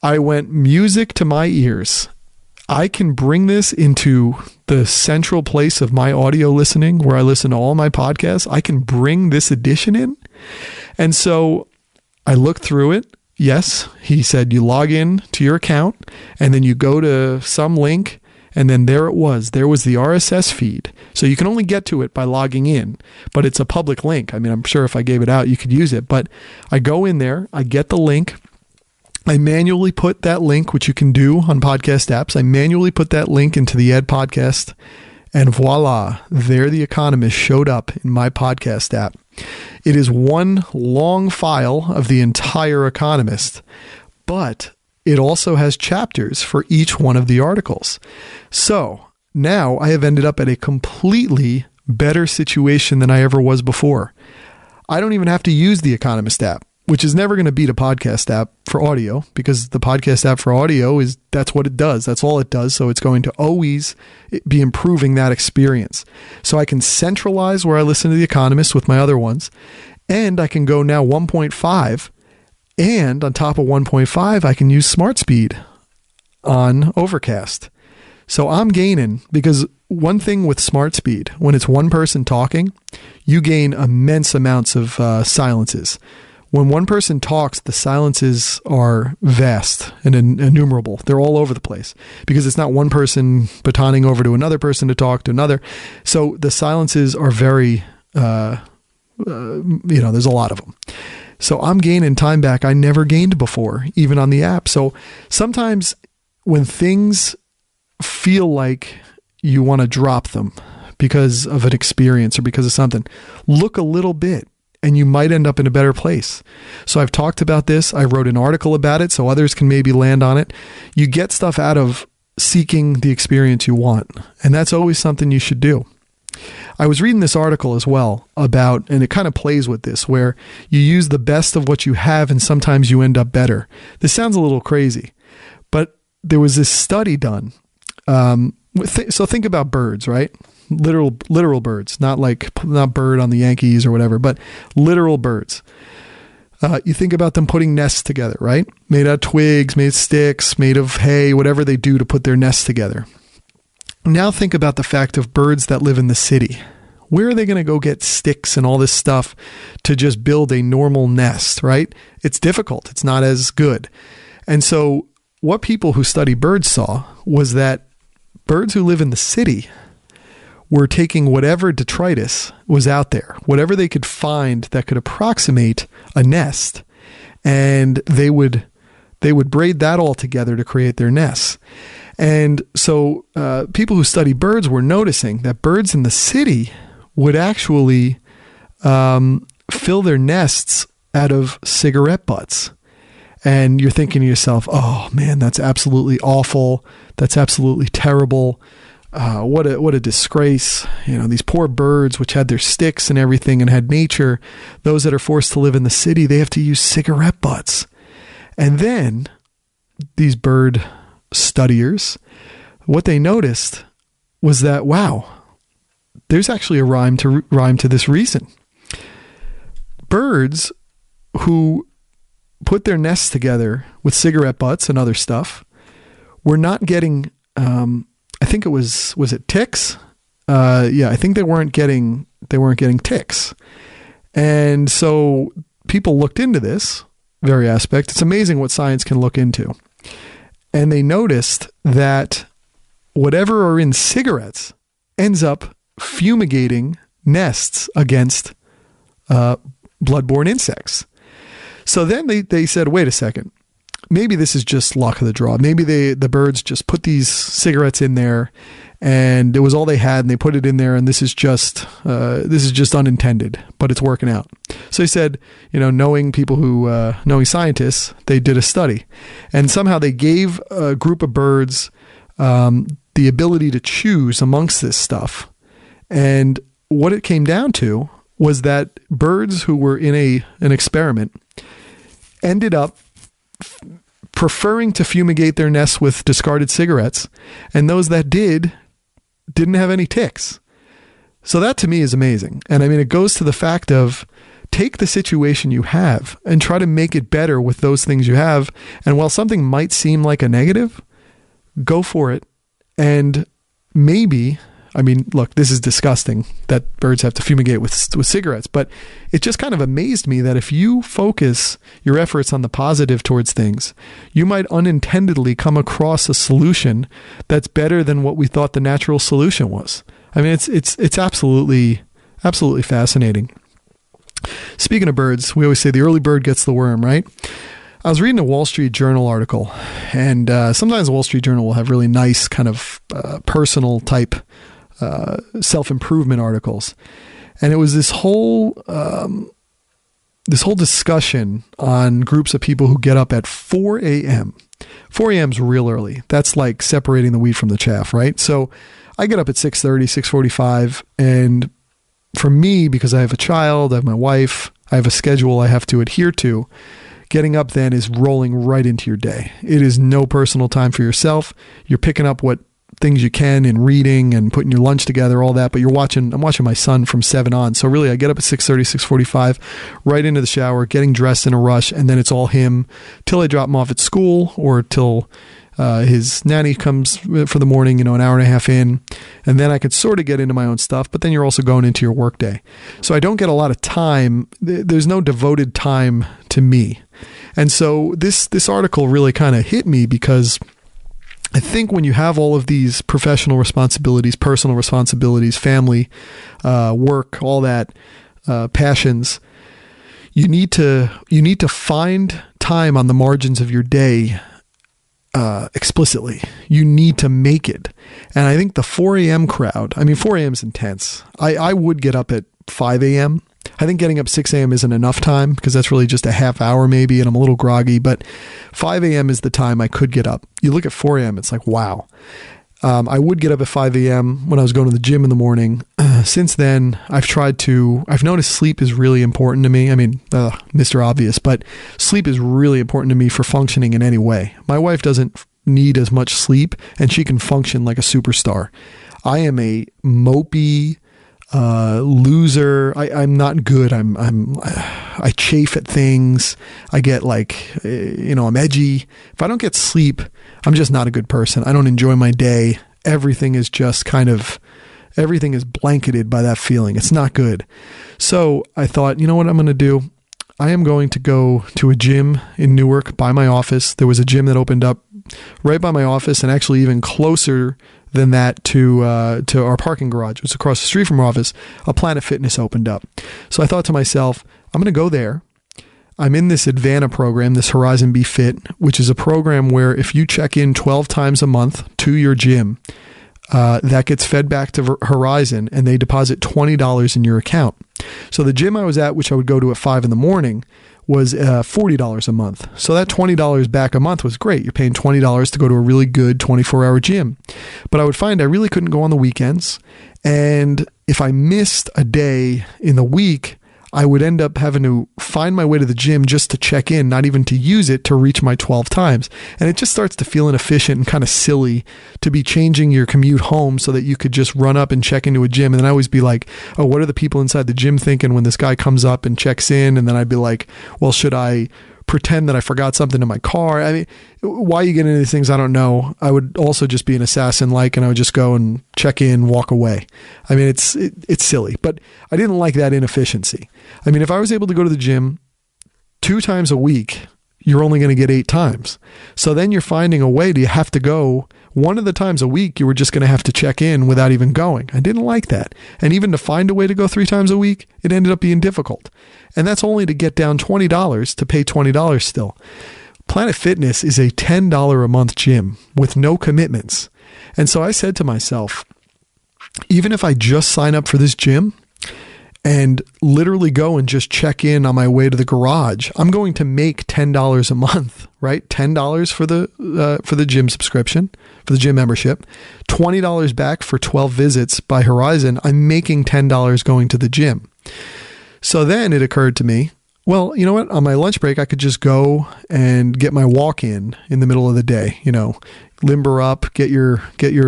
I went music to my ears. I can bring this into the central place of my audio listening where I listen to all my podcasts. I can bring this edition in. And so I looked through it. Yes, he said you log in to your account, and then you go to some link, and then there it was. There was the RSS feed. So you can only get to it by logging in, but it's a public link. I mean, I'm sure if I gave it out, you could use it. But I go in there, I get the link. I manually put that link, which you can do on podcast apps. I manually put that link into the Ed podcast, and voila, there The Economist showed up in my podcast app. It is one long file of the entire Economist, but it also has chapters for each one of the articles. So now I have ended up at a completely better situation than I ever was before. I don't even have to use the Economist app, which is never going to beat a podcast app for audio, because the podcast app for audio that's what it does. That's all it does. So it's going to always be improving that experience. So I can centralize where I listen to The Economist with my other ones, and I can go now 1.5, and on top of 1.5, I can use Smart Speed on Overcast. So I'm gaining, because one thing with Smart Speed, when it's one person talking, you gain immense amounts of silences. When one person talks, the silences are vast and innumerable. They're all over the place because it's not one person batoning over to another person to talk to another. So the silences are very, there's a lot of them. So I'm gaining time back I never gained before, even on the app. So sometimes when things feel like you want to drop them because of an experience or because of something, look a little bit and you might end up in a better place. So I've talked about this. I wrote an article about it so others can maybe land on it. You get stuff out of seeking the experience you want, and that's always something you should do. I was reading this article as well about, and it kind of plays with this, where you use the best of what you have and sometimes you end up better. This sounds a little crazy, but there was this study done. So think about birds, right? Literal birds, not bird on the Yankees or whatever, but literal birds. You think about them putting nests together, right? Made out of twigs, made of sticks, made of hay, whatever they do to put their nests together. Now think about the fact of birds that live in the city. Where are they going to go get sticks and all this stuff to just build a normal nest, right? It's difficult. It's not as good. And so what people who study birds saw was that birds who live in the city were taking whatever detritus was out there, whatever they could find that could approximate a nest, and they would braid that all together to create their nests. And so people who study birds were noticing that birds in the city would actually fill their nests out of cigarette butts. And you're thinking to yourself, oh man, that's absolutely awful. That's absolutely terrible. What a disgrace. These poor birds, which had their sticks and everything and had nature, those that are forced to live in the city, they have to use cigarette butts. And then these bird studiers, what they noticed was that, wow, there's actually a rhyme to this reason. Birds who put their nests together with cigarette butts and other stuff were not getting, I think it was it ticks? I think they weren't getting ticks. And so people looked into this very aspect. It's amazing what science can look into. And they noticed that whatever are in cigarettes ends up fumigating nests against bloodborne insects. So then they said, wait a second, maybe this is just luck of the draw. Maybe the birds just put these cigarettes in there and it was all they had and they put it in there, and this is just unintended, but it's working out. So he said, knowing scientists, they did a study, and somehow they gave a group of birds the ability to choose amongst this stuff. And what it came down to was that birds who were in an experiment ended up preferring to fumigate their nests with discarded cigarettes, and those that didn't have any ticks. So that to me is amazing. And I mean, it goes to the fact of take the situation you have and try to make it better with those things you have. And while something might seem like a negative, go for it. And maybe, I mean, look, this is disgusting that birds have to fumigate with cigarettes, but it just kind of amazed me that if you focus your efforts on the positive towards things, you might unintendedly come across a solution that's better than what we thought the natural solution was. I mean, it's absolutely fascinating. Speaking of birds, we always say the early bird gets the worm, right? I was reading a Wall Street Journal article, and sometimes the Wall Street Journal will have really nice kind of personal type self-improvement articles. And it was this whole discussion on groups of people who get up at 4 a.m. 4 a.m. is real early. That's like separating the wheat from the chaff, right? So I get up at 6:30, 6:45, and for me, because I have a child, I have my wife, I have a schedule I have to adhere to, getting up then is rolling right into your day. It is no personal time for yourself. You're picking up what things you can in reading and putting your lunch together, all that, but I'm watching my son from 7 on. So really I get up at 6:30, 6:45, right into the shower, getting dressed in a rush, and then it's all him till I drop him off at school or till His nanny comes for the morning, an hour and a half in, and then I could sort of get into my own stuff, but then you're also going into your work day. So I don't get a lot of time. There's no devoted time to me. And so this article really kind of hit me because I think when you have all of these professional responsibilities, personal responsibilities, family, work, all that, passions, you need to find time on the margins of your day explicitly. You need to make it. And I think the 4 a.m. crowd, 4 a.m. is intense. I would get up at 5 a.m. I think getting up 6 a.m. isn't enough time because that's really just a half hour maybe, and I'm a little groggy, but 5 a.m. is the time I could get up. You look at 4 a.m., it's like, wow. I would get up at 5 a.m. when I was going to the gym in the morning. Since then, I've noticed sleep is really important to me. Mr. Obvious, but sleep is really important to me for functioning in any way. My wife doesn't need as much sleep and she can function like a superstar. I am a mopey, loser. I'm not good. I chafe at things. I get I'm edgy. If I don't get sleep, I'm just not a good person. I don't enjoy my day. Everything is blanketed by that feeling. It's not good. So I thought, you know what I'm going to do? I am going to go to a gym in Newark by my office. There was a gym that opened up right by my office and actually even closer than that to our parking garage. It was across the street from our office. A Planet Fitness opened up. So I thought to myself, I'm going to go there. I'm in this Advana program, this Horizon Be Fit, which is a program where if you check in 12 times a month to your gym, that gets fed back to Horizon and they deposit $20 in your account. So the gym I was at, which I would go to at 5 in the morning, was $40 a month. So that $20 back a month was great. You're paying $20 to go to a really good 24-hour gym. But I would find I really couldn't go on the weekends. And if I missed a day in the week, I would end up having to find my way to the gym just to check in, not even to use it to reach my 12 times. And it just starts to feel inefficient and kind of silly to be changing your commute home so that you could just run up and check into a gym. And then I always be like, oh, what are the people inside the gym thinking when this guy comes up and checks in? And then I'd be like, well, should I pretend that I forgot something in my car? Why you get into these things, I don't know. I would also just be an assassin and I would just go and check in, walk away. It's silly, but I didn't like that inefficiency. If I was able to go to the gym 2 times a week, you're only going to get 8 times. So then you're finding a way to have to go one of the times a week. You were just going to have to check in without even going. I didn't like that. And even to find a way to go 3 times a week, it ended up being difficult. And that's only to get down $20 to pay $20 still. Planet Fitness is a $10 a month gym with no commitments. And so I said to myself, even if I just sign up for this gym and literally go and just check in on my way to the garage, I'm going to make $10 a month, right? $10 for the gym subscription, for the gym membership, $20 back for 12 visits by Horizon. I'm making $10 going to the gym. So then it occurred to me, well, you know what? On my lunch break, I could just go and get my walk in the middle of the day, limber up, get your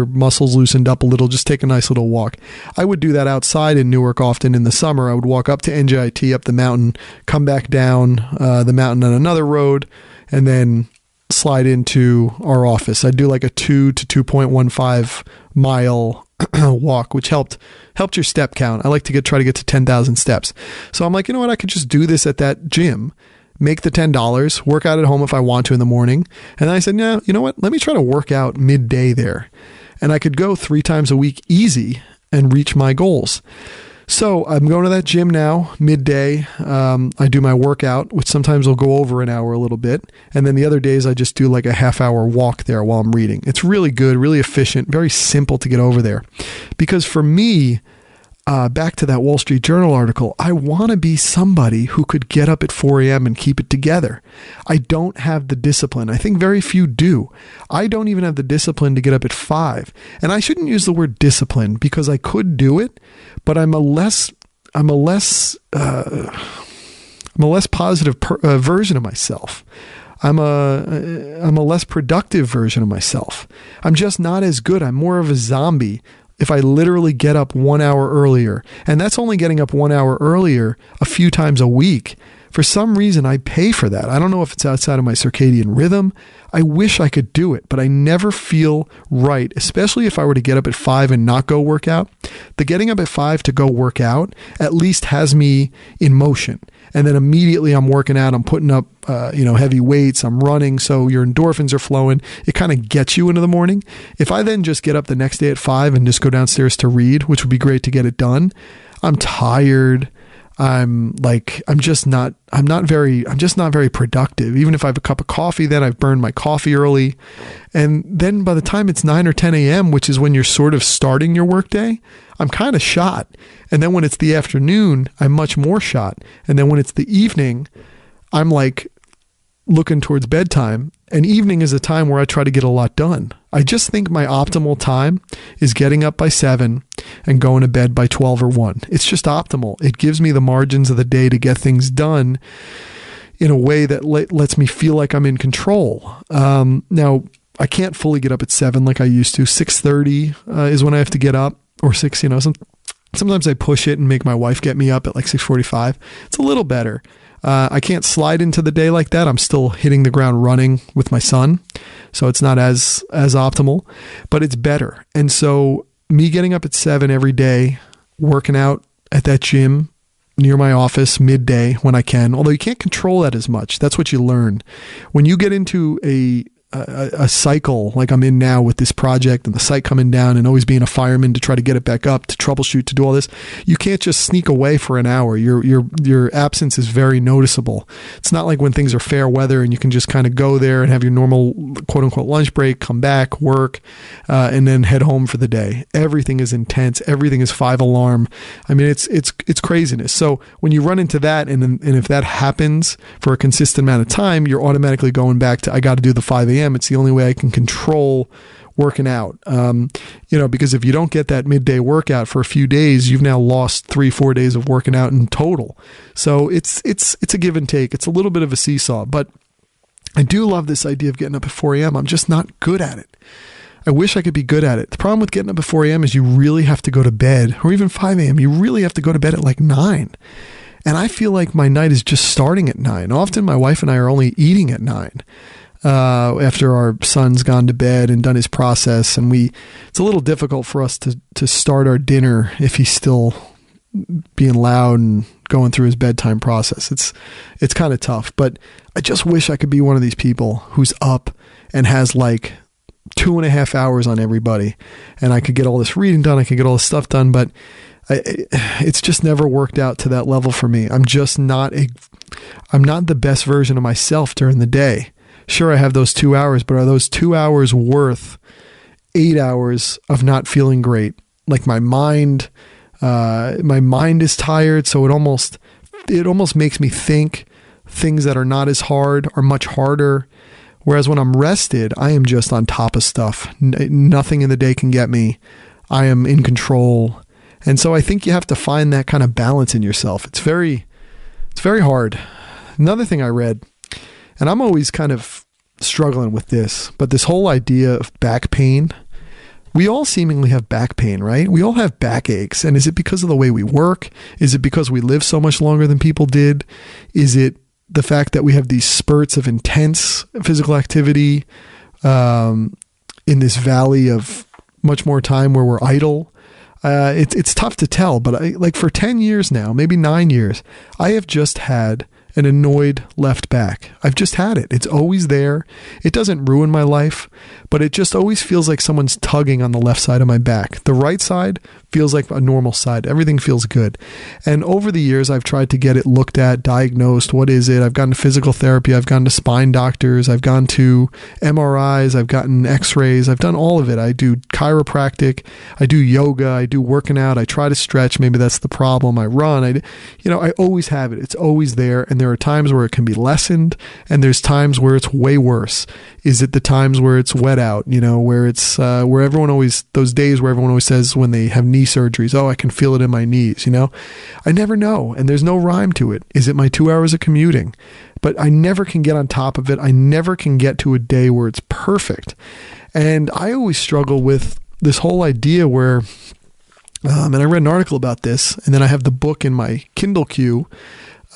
muscles loosened up a little, just take a nice little walk. I would do that outside in Newark often in the summer. I would walk up to NJIT, up the mountain, come back down the mountain on another road, and then slide into our office. I'd do like a 2 to 2.15 mile walk, which helped your step count. I like to try to get to 10,000 steps. So I'm like, you know what? I could just do this at that gym, make the $10, work out at home if I want to in the morning. And then I said, yeah, you know what? Let me try to work out midday there. And I could go 3 times a week easy and reach my goals. So I'm going to that gym now, midday. I do my workout, which sometimes will go over an hour a little bit. And then the other days I just do like a half-hour walk there while I'm reading. It's really good, really efficient, very simple to get over there. Because for me, back to that Wall Street Journal article, I want to be somebody who could get up at 4 a.m. and keep it together. I don't have the discipline. I think very few do. I don't even have the discipline to get up at 5. And I shouldn't use the word discipline because I could do it, but I'm a less positive version of myself. I'm a less productive version of myself. I'm just not as good. I'm more of a zombie if I literally get up 1 hour earlier. And that's only getting up 1 hour earlier a few times a week. For some reason, I pay for that. I don't know if it's outside of my circadian rhythm. I wish I could do it, but I never feel right, especially if I were to get up at 5 and not go work out. The getting up at 5 to go work out at least has me in motion. And then immediately I'm working out, I'm putting up, heavy weights, I'm running, so your endorphins are flowing. It kind of gets you into the morning. If I then just get up the next day at 5 and just go downstairs to read, which would be great to get it done, I'm tired. I'm just not very productive. Even if I have a cup of coffee, then I've burned my coffee early. And then by the time it's 9 or 10 a.m., which is when you're sort of starting your workday, I'm kind of shot. And then when it's the afternoon, I'm much more shot. And then when it's the evening, I'm like looking towards bedtime. And evening is a time where I try to get a lot done. I just think my optimal time is getting up by 7 and going to bed by 12 or 1. It's just optimal. It gives me the margins of the day to get things done in a way that lets me feel like I'm in control. Now, I can't fully get up at 7 like I used to. 6:30 is when I have to get up, or 6, sometimes I push it and make my wife get me up at like 6:45. It's a little better. I can't slide into the day like that. I'm still hitting the ground running with my son, so it's not as optimal, but it's better. And so me getting up at 7 every day, working out at that gym near my office midday when I can, although you can't control that as much. That's what you learn. When you get into a cycle like I'm in now with this project and the site coming down and always being a fireman to try to get it back up, to troubleshoot, to do all this, you can't just sneak away for an hour. Your absence is very noticeable. It's not like when things are fair weather and you can just kind of go there and have your normal quote unquote lunch break, come back, work, and then head home for the day. Everything is intense. Everything is 5 alarm. I mean, it's craziness. So when you run into that, and if that happens for a consistent amount of time, you're automatically going back to, I got to do the 5 a.m. It's the only way I can control working out. Because if you don't get that midday workout for a few days, you've now lost 3-4 days of working out in total. So it's a give and take. It's a little bit of a seesaw, but I do love this idea of getting up at 4 a.m. I'm just not good at it. I wish I could be good at it. The problem with getting up at 4 a.m. is you really have to go to bed, or even 5 a.m. You really have to go to bed at like 9. And I feel like my night is just starting at 9. Often my wife and I are only eating at 9. After our son's gone to bed and done his process, and it's a little difficult for us to start our dinner if he's still being loud and going through his bedtime process. It's kind of tough, but I just wish I could be one of these people who's up and has like 2.5 hours on everybody, and I could get all this reading done, I could get all this stuff done, but it's just never worked out to that level for me. I'm not the best version of myself during the day. Sure, I have those 2 hours, but are those 2 hours worth 8 hours of not feeling great? Like my mind is tired, so it almost makes me think things that are not as hard are much harder. Whereas when I'm rested, I am just on top of stuff. Nothing in the day can get me. I am in control. And so I think you have to find that kind of balance in yourself. It's very hard. Another thing I read, and I'm always kind of struggling with this, but this whole idea of back pain, we all seemingly have back pain, right? We all have back aches. And is it because of the way we work? Is it because we live so much longer than people did? Is it the fact that we have these spurts of intense physical activity in this valley of much more time where we're idle? It's tough to tell, but for 10 years now, maybe 9 years, I have just had an annoyed left back. I've just had it. It's always there. It doesn't ruin my life, but it just always feels like someone's tugging on the left side of my back. The right side feels like a normal side. Everything feels good. And over the years, I've tried to get it looked at, diagnosed. What is it? I've gone to physical therapy. I've gone to spine doctors. I've gone to MRIs. I've gotten x-rays. I've done all of it. I do chiropractic. I do yoga. I do working out. I try to stretch. Maybe that's the problem. I run. I always have it. It's always there. And there are times where it can be lessened, and there's times where it's way worse. Is it the times where it's wet out, where it's where everyone always, those days where everyone always says when they have knee surgeries, oh, I can feel it in my knees, I never know, and there's no rhyme to it. Is it my 2 hours of commuting? But I never can get on top of it. I never can get to a day where it's perfect. And I always struggle with this whole idea where, and I read an article about this, and then I have the book in my Kindle queue,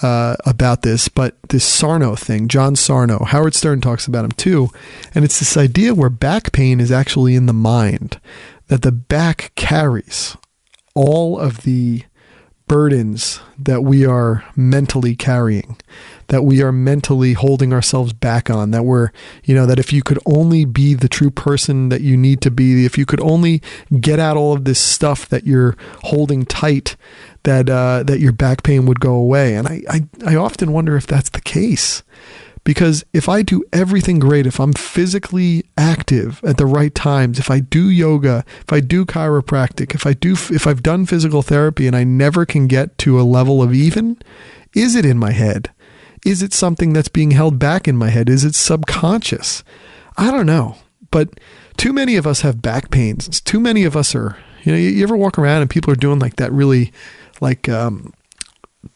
about this, but this Sarno thing, John Sarno, Howard Stern talks about him too. And it's this idea where back pain is actually in the mind, that the back carries all of the burdens that we are mentally carrying, that we are mentally holding ourselves back on, that we're, that if you could only be the true person that you need to be, if you could only get out all of this stuff that you're holding tight, that your back pain would go away. And I often wonder if that's the case. Because if I do everything great, if I'm physically active at the right times, if I do yoga, if I do chiropractic, if I've done physical therapy and I never can get to a level of even, is it in my head? Is it something that's being held back in my head? Is it subconscious? I don't know. But too many of us have back pains. Too many of us are, you ever walk around and people are doing like that really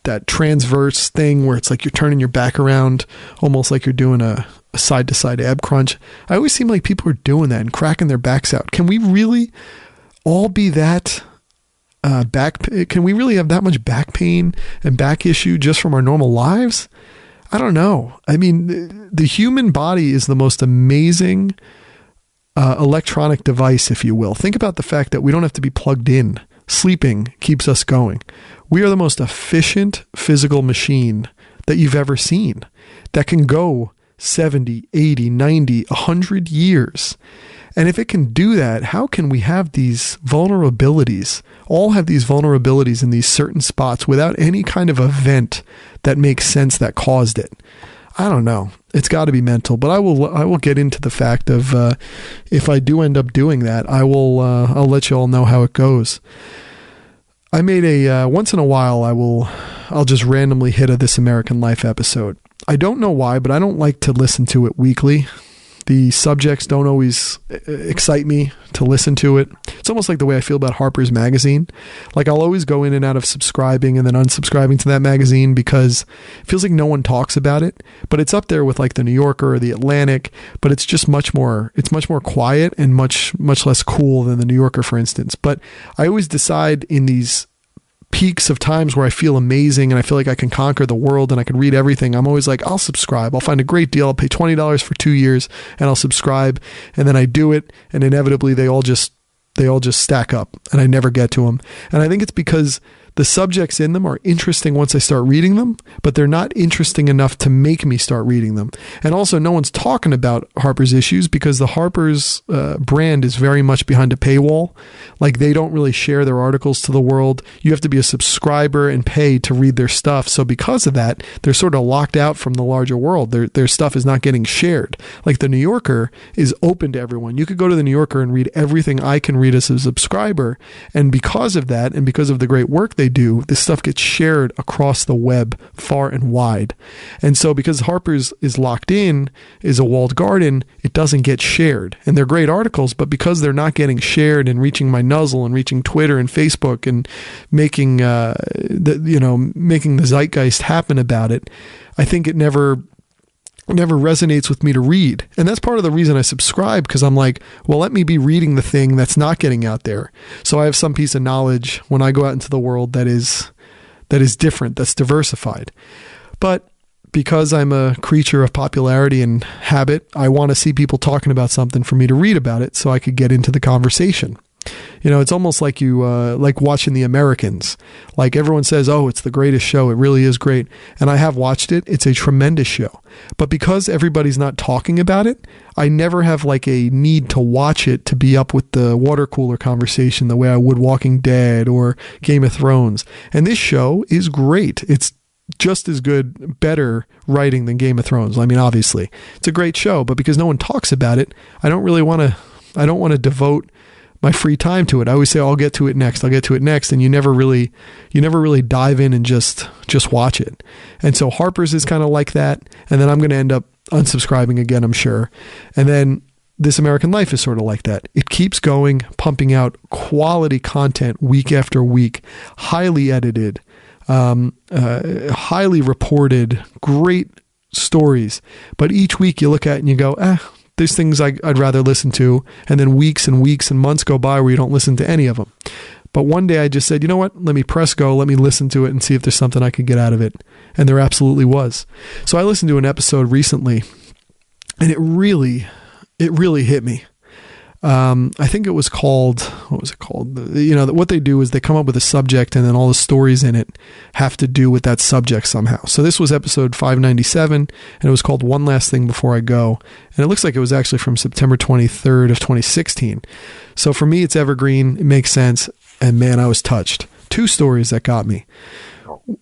that transverse thing where it's like you're turning your back around, almost like you're doing a side-to-side ab crunch. I always seem like people are doing that and cracking their backs out. Can we really all be that can we really have that much back pain and back issue just from our normal lives? I don't know. I mean, the human body is the most amazing electronic device, if you will. Think about the fact that we don't have to be plugged in. Sleeping keeps us going. We are the most efficient physical machine that you've ever seen that can go 70, 80, 90, 100 years. And if it can do that, how can we have these vulnerabilities, all have these vulnerabilities in these certain spots without any kind of event that makes sense that caused it? I don't know. It's got to be mental, but I will get into the fact of if I do end up doing that, I'll let you all know how it goes. I made a once in a while I'll just randomly hit a This American Life episode. I don't know why, but I don't like to listen to it weekly. The subjects don't always excite me to listen to it. It's almost like the way I feel about Harper's Magazine. Like I'll always go in and out of subscribing and then unsubscribing to that magazine because it feels like no one talks about it. But it's up there with like the New Yorker or the Atlantic, but it's just much more quiet and much less cool than the New Yorker, for instance. But I always decide in these peaks of times where I feel amazing and I feel like I can conquer the world and I can read everything, I'm always like, I'll subscribe. I'll find a great deal. I'll pay $20 for 2 years and I'll subscribe. And then I do it. And inevitably they all just stack up and I never get to them. And I think it's because the subjects in them are interesting once I start reading them, but they're not interesting enough to make me start reading them. And also no one's talking about Harper's issues because the Harper's brand is very much behind a paywall. Like they don't really share their articles to the world. You have to be a subscriber and pay to read their stuff. So because of that, they're sort of locked out from the larger world. Their stuff is not getting shared. Like the New Yorker is open to everyone. You could go to the New Yorker and read everything I can read as a subscriber. And because of that, and because of the great work they do, this stuff gets shared across the web far and wide. And so because Harper's is locked in, is a walled garden, it doesn't get shared. And they're great articles, but because they're not getting shared and reaching my nuzzle and reaching Twitter and Facebook and making the zeitgeist happen about it, I think it never resonates with me to read. And that's part of the reason I subscribe, because I'm like, well, let me be reading the thing that's not getting out there. So I have some piece of knowledge when I go out into the world that is different, that's diversified. But because I'm a creature of popularity and habit, I want to see people talking about something for me to read about it so I could get into the conversation. It's almost like you like watching The Americans. Like everyone says, oh, it's the greatest show. It really is great. And I have watched it. It's a tremendous show. But because everybody's not talking about it, I never have like a need to watch it to be up with the water cooler conversation the way I would Walking Dead or Game of Thrones. And this show is great. It's just as good, better writing than Game of Thrones. I mean, obviously, it's a great show, but because no one talks about it, I don't want to devote my free time to it. I always say, I'll get to it next. And you never really dive in and just watch it. And so Harper's is kind of like that. And then I'm going to end up unsubscribing again, I'm sure. And then This American Life is sort of like that. It keeps going, pumping out quality content week after week, highly edited, highly reported, great stories. But each week you look at it and you go, there's things I'd rather listen to. And then weeks and weeks and months go by where you don't listen to any of them. But one day I just said, you know what? Let me press go. Let me listen to it and see if there's something I could get out of it. And there absolutely was. So I listened to an episode recently, and it really hit me. I think it was called, what was it called? What they do is they come up with a subject, and then all the stories in it have to do with that subject somehow. So this was episode 597, and it was called One Last Thing Before I Go. And it looks like it was actually from September 23rd of 2016. So for me, it's evergreen. It makes sense. And man, I was touched. 2 stories that got me.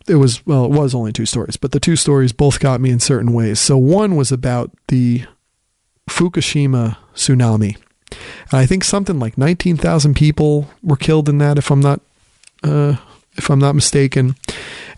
It was only 2 stories, but the 2 stories both got me in certain ways. So one was about the Fukushima tsunami. And I think something like 19,000 people were killed in that, if I'm not mistaken.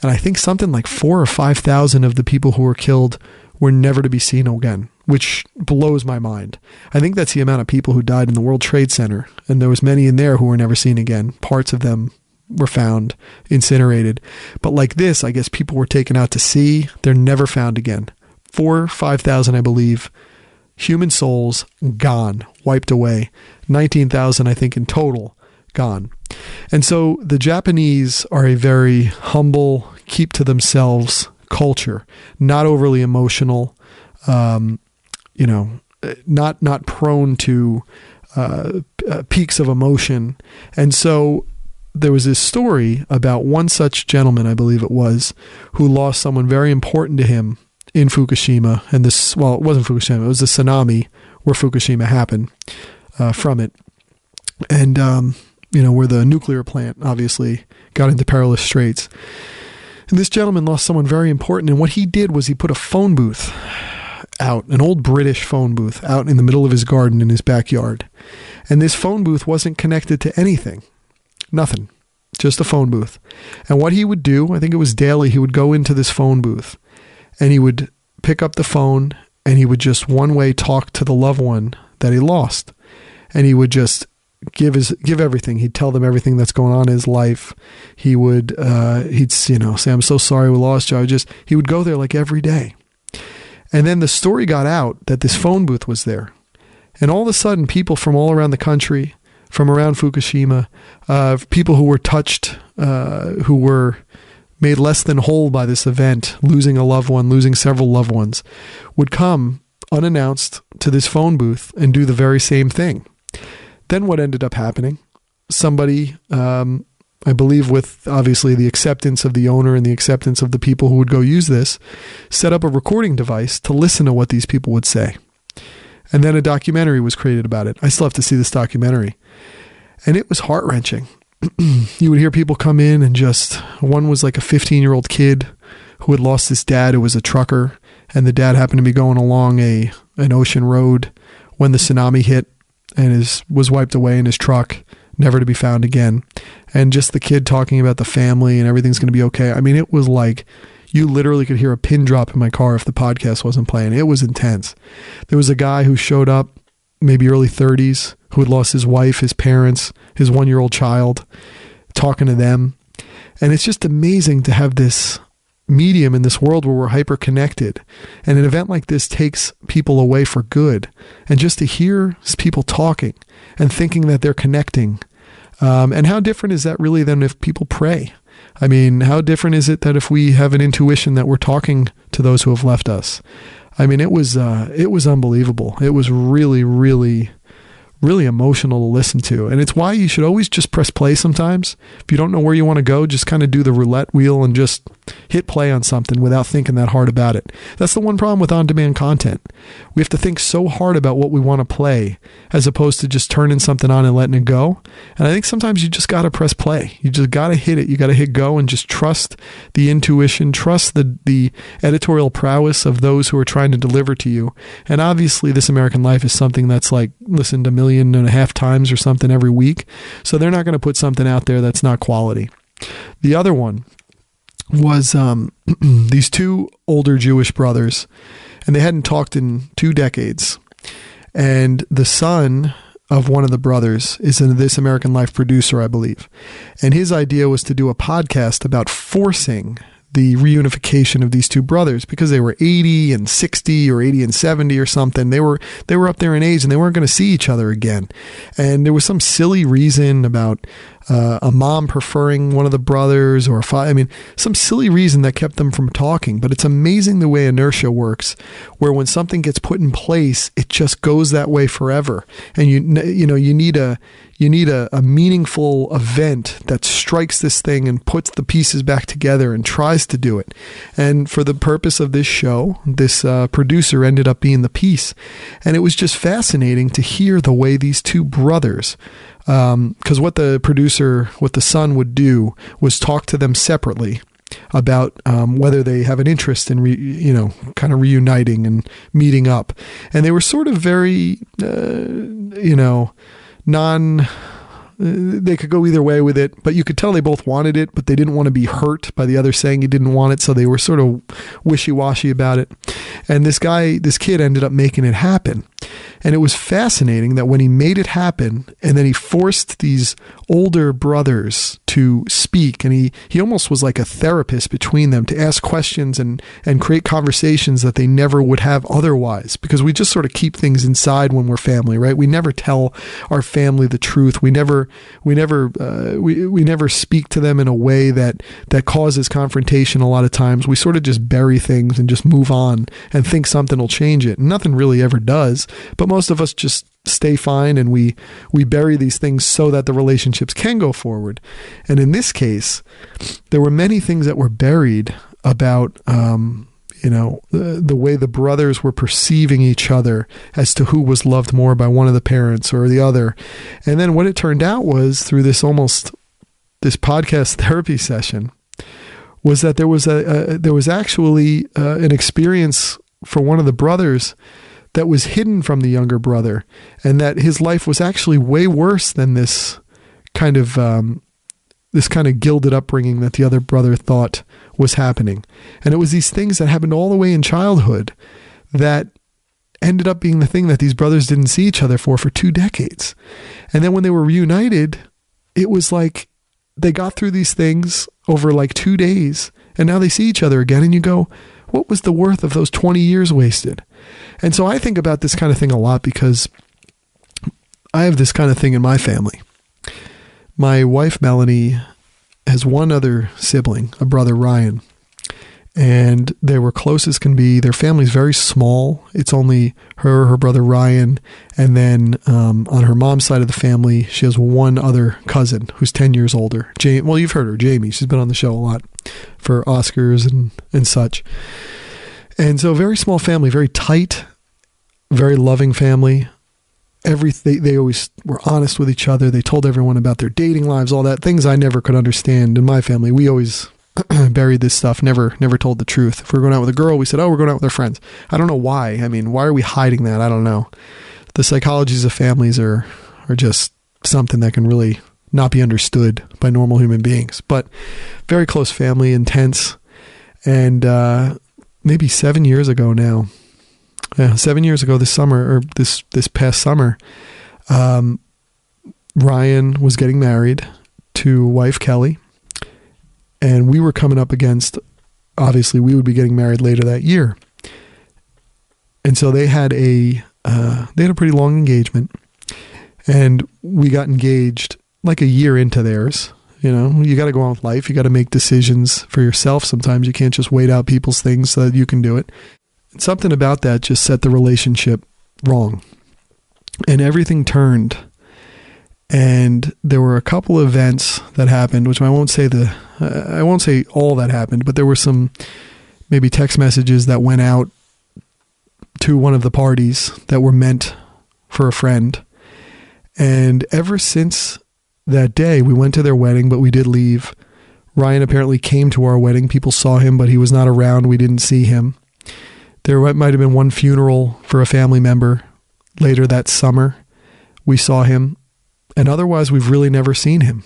And I think something like 4,000 or 5,000 of the people who were killed were never to be seen again, which blows my mind. I think that's the amount of people who died in the World Trade Center, and there was many in there who were never seen again. Parts of them were found incinerated. But like this, I guess people were taken out to sea. They're never found again. 4,000 or 5,000, I believe. Human souls gone, wiped away. 19,000, I think, in total, gone. And so the Japanese are a very humble, keep to themselves culture, not overly emotional, not prone to peaks of emotion. And so there was this story about one such gentleman, I believe it was, who lost someone very important to him in Fukushima. And it wasn't Fukushima, it was the tsunami where Fukushima happened from it. And, where the nuclear plant obviously got into perilous straits. And this gentleman lost someone very important. And what he did was he put a phone booth out, an old British phone booth out in the middle of his garden in his backyard. And this phone booth wasn't connected to anything. Nothing. Just a phone booth. And what he would do, I think it was daily, he would go into this phone booth and he would pick up the phone and he would just one way talk to the loved one that he lost. And he would just give everything. He'd tell them everything that's going on in his life. He would, say, I'm so sorry we lost you. He would go there like every day. And then the story got out that this phone booth was there. And all of a sudden, people from all around the country, from around Fukushima, people who were touched, who were made less than whole by this event, losing a loved one, losing several loved ones, would come unannounced to this phone booth and do the very same thing. Then what ended up happening? Somebody, I believe with obviously the acceptance of the owner and the acceptance of the people who would go use this, set up a recording device to listen to what these people would say. And then a documentary was created about it. I still have to see this documentary. And it was heart-wrenching. You would hear people come in and one was like a 15-year-old kid who had lost his dad, who was a trucker, and the dad happened to be going along an ocean road when the tsunami hit and was wiped away in his truck, never to be found again. And just the kid talking about the family and everything's going to be okay. I mean, it was like you literally could hear a pin drop in my car if the podcast wasn't playing. It was intense. There was a guy who showed up, maybe early 30s, who had lost his wife, his parents, his 1-year-old child, talking to them. And it's just amazing to have this medium in this world where we're hyper connected, and an event like this takes people away for good. And just to hear people talking and thinking that they're connecting, and how different is that really than if people pray? I mean, how different is it that if we have an intuition that we're talking to those who have left us? I mean, it was unbelievable. It was really, really, really emotional to listen to. And it's why you should always just press play sometimes. If you don't know where you want to go, just kind of do the roulette wheel and just hit play on something without thinking that hard about it. That's the one problem with on-demand content. We have to think so hard about what we want to play as opposed to just turning something on and letting it go. And I think sometimes you just got to press play. You just got to hit it. You got to hit go and just trust the intuition, trust the editorial prowess of those who are trying to deliver to you. And obviously This American Life is something that's like listened 1.5 million times or something every week. So they're not going to put something out there that's not quality. The other one was these 2 older Jewish brothers, and they hadn't talked in 2 decades. And the son of one of the brothers is a This American Life producer, I believe. And his idea was to do a podcast about forcing the reunification of these 2 brothers because they were 80 and 60 or 80 and 70 or something. They were up there in age and they weren't going to see each other again. And there was some silly reason about a mom preferring one of the brothers, or some silly reason that kept them from talking. But it's amazing the way inertia works, where when something gets put in place, it just goes that way forever. And you need a meaningful event that strikes this thing and puts the pieces back together and tries to do it. And for the purpose of this show, this producer ended up being the piece. And it was just fascinating to hear the way these two brothers, because what the son would do was talk to them separately about whether they have an interest in kind of reuniting and meeting up. And they were sort of very they could go either way with it, but you could tell they both wanted it, but they didn't want to be hurt by the other saying he didn't want it, so they were sort of wishy-washy about it. And this kid ended up making it happen. And it was fascinating that when he made it happen, and then he forced these older brothers to speak, and he almost was like a therapist between them to ask questions and create conversations that they never would have otherwise, because we just sort of keep things inside when we're family, right? We never tell our family the truth. We never speak to them in a way that causes confrontation. A lot of times we sort of just bury things and just move on and think something will change it. Nothing really ever does, but most of us just stay fine, and we bury these things so that the relationships can go forward. And in this case, there were many things that were buried about the way the brothers were perceiving each other as to who was loved more by one of the parents or the other. And then what it turned out was, through this podcast therapy session, was that there was actually an experience for one of the brothers that was hidden from the younger brother, and that his life was actually way worse than this kind of gilded upbringing that the other brother thought was happening. And it was these things that happened all the way in childhood that ended up being the thing that these brothers didn't see each other for 2 decades. And then when they were reunited, it was like they got through these things over like 2 days, and now they see each other again, and you go, what was the worth of those 20 years wasted? And so I think about this kind of thing a lot, because I have this kind of thing in my family. My wife, Melanie, has one other sibling, a brother, Ryan, and they were close as can be. Their family's very small. It's only her brother, Ryan, and then on her mom's side of the family, she has one other cousin who's 10 years older. Well, you've heard her, Jamie. She's been on the show a lot for Oscars and such. And so very small family, very tight, very loving family. They always were honest with each other. They told everyone about their dating lives, all that, things I never could understand in my family. We always buried this stuff, never told the truth. If we were going out with a girl, we said, oh, we're going out with our friends. I don't know why. I mean, why are we hiding that? I don't know. The psychologies of families are just something that can really not be understood by normal human beings. But very close family, intense. And maybe 7 years ago now, 7 years ago this summer, or this past summer, Ryan was getting married to wife Kelly, and we were coming up against, obviously we would be getting married later that year. And so they had a pretty long engagement, and we got engaged like a year into theirs. You know, you got to go on with life. You got to make decisions for yourself. Sometimes you can't just wait out people's things so that you can do it. Something about that just set the relationship wrong, and everything turned. And there were a couple of events that happened, which I won't say all that happened, but there were some maybe text messages that went out to one of the parties that were meant for a friend. And ever since that day, we went to their wedding, but we did leave. Ryan apparently came to our wedding. People saw him, but he was not around. We didn't see him. There might have been one funeral for a family member later that summer. We saw him, and otherwise we've really never seen him.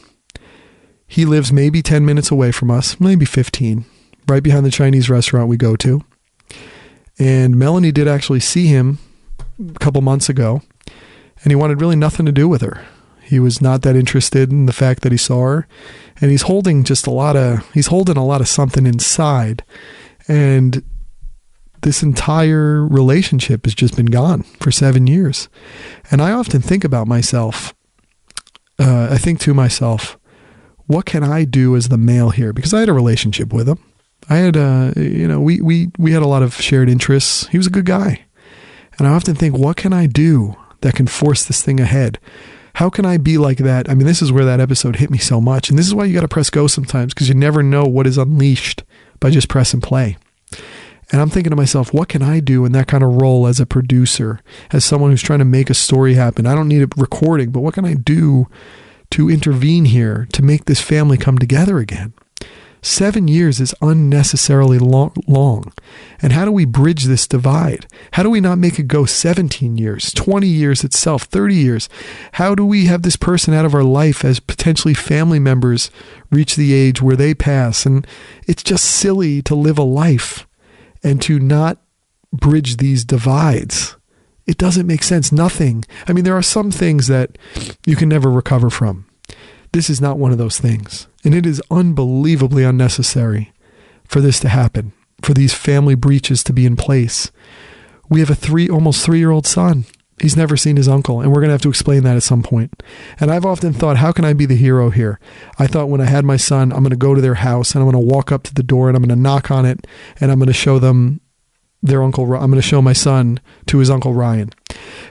He lives maybe 10 minutes away from us, maybe 15, right behind the Chinese restaurant we go to. And Melanie did actually see him a couple months ago, and he wanted really nothing to do with her. He was not that interested in the fact that he saw her, and he's holding a lot of something inside. And this entire relationship has just been gone for 7 years. And I often think about myself. I think to myself, what can I do as the male here? Because I had a relationship with him. I had, we had a lot of shared interests. He was a good guy. And I often think, what can I do that can force this thing ahead? How can I be like that? I mean, this is where that episode hit me so much. And this is why you got to press go sometimes, because you never know what is unleashed by just press and play. And I'm thinking to myself, what can I do in that kind of role as a producer, as someone who's trying to make a story happen? I don't need a recording, but what can I do to intervene here to make this family come together again? 7 years is unnecessarily long. And how do we bridge this divide? How do we not make it go 17 years, 20 years itself, 30 years? How do we have this person out of our life as potentially family members reach the age where they pass? And it's just silly to live a life and to not bridge these divides. It doesn't make sense. Nothing. I mean, there are some things that you can never recover from. This is not one of those things. And it is unbelievably unnecessary for this to happen, for these family breaches to be in place. We have a almost 3-year-old son. He's never seen his uncle, and we're going to have to explain that at some point. And I've often thought, how can I be the hero here? I thought when I had my son, I'm going to go to their house, and I'm going to walk up to the door, and I'm going to knock on it, and I'm going to show them their uncle. I'm going to show my son to his Uncle Ryan.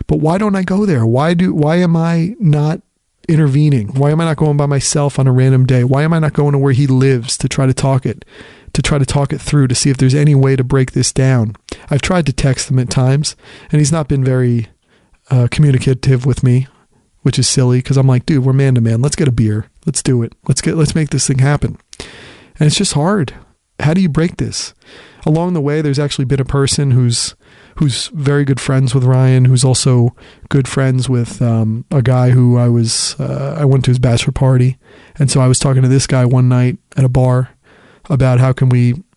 But why don't I go there? Why am I not intervening? Why am I not going by myself on a random day? Why am I not going to where he lives to try to talk it through, to see if there's any way to break this down? I've tried to text him at times, and he's not been very communicative with me, which is silly, because I'm like, dude, we're man to man. Let's get a beer. Let's do it. Let's make this thing happen. And it's just hard. How do you break this? Along the way, there's actually been a person who's very good friends with Ryan, who's also good friends with a guy who I went to his bachelor party. And so I was talking to this guy one night at a bar about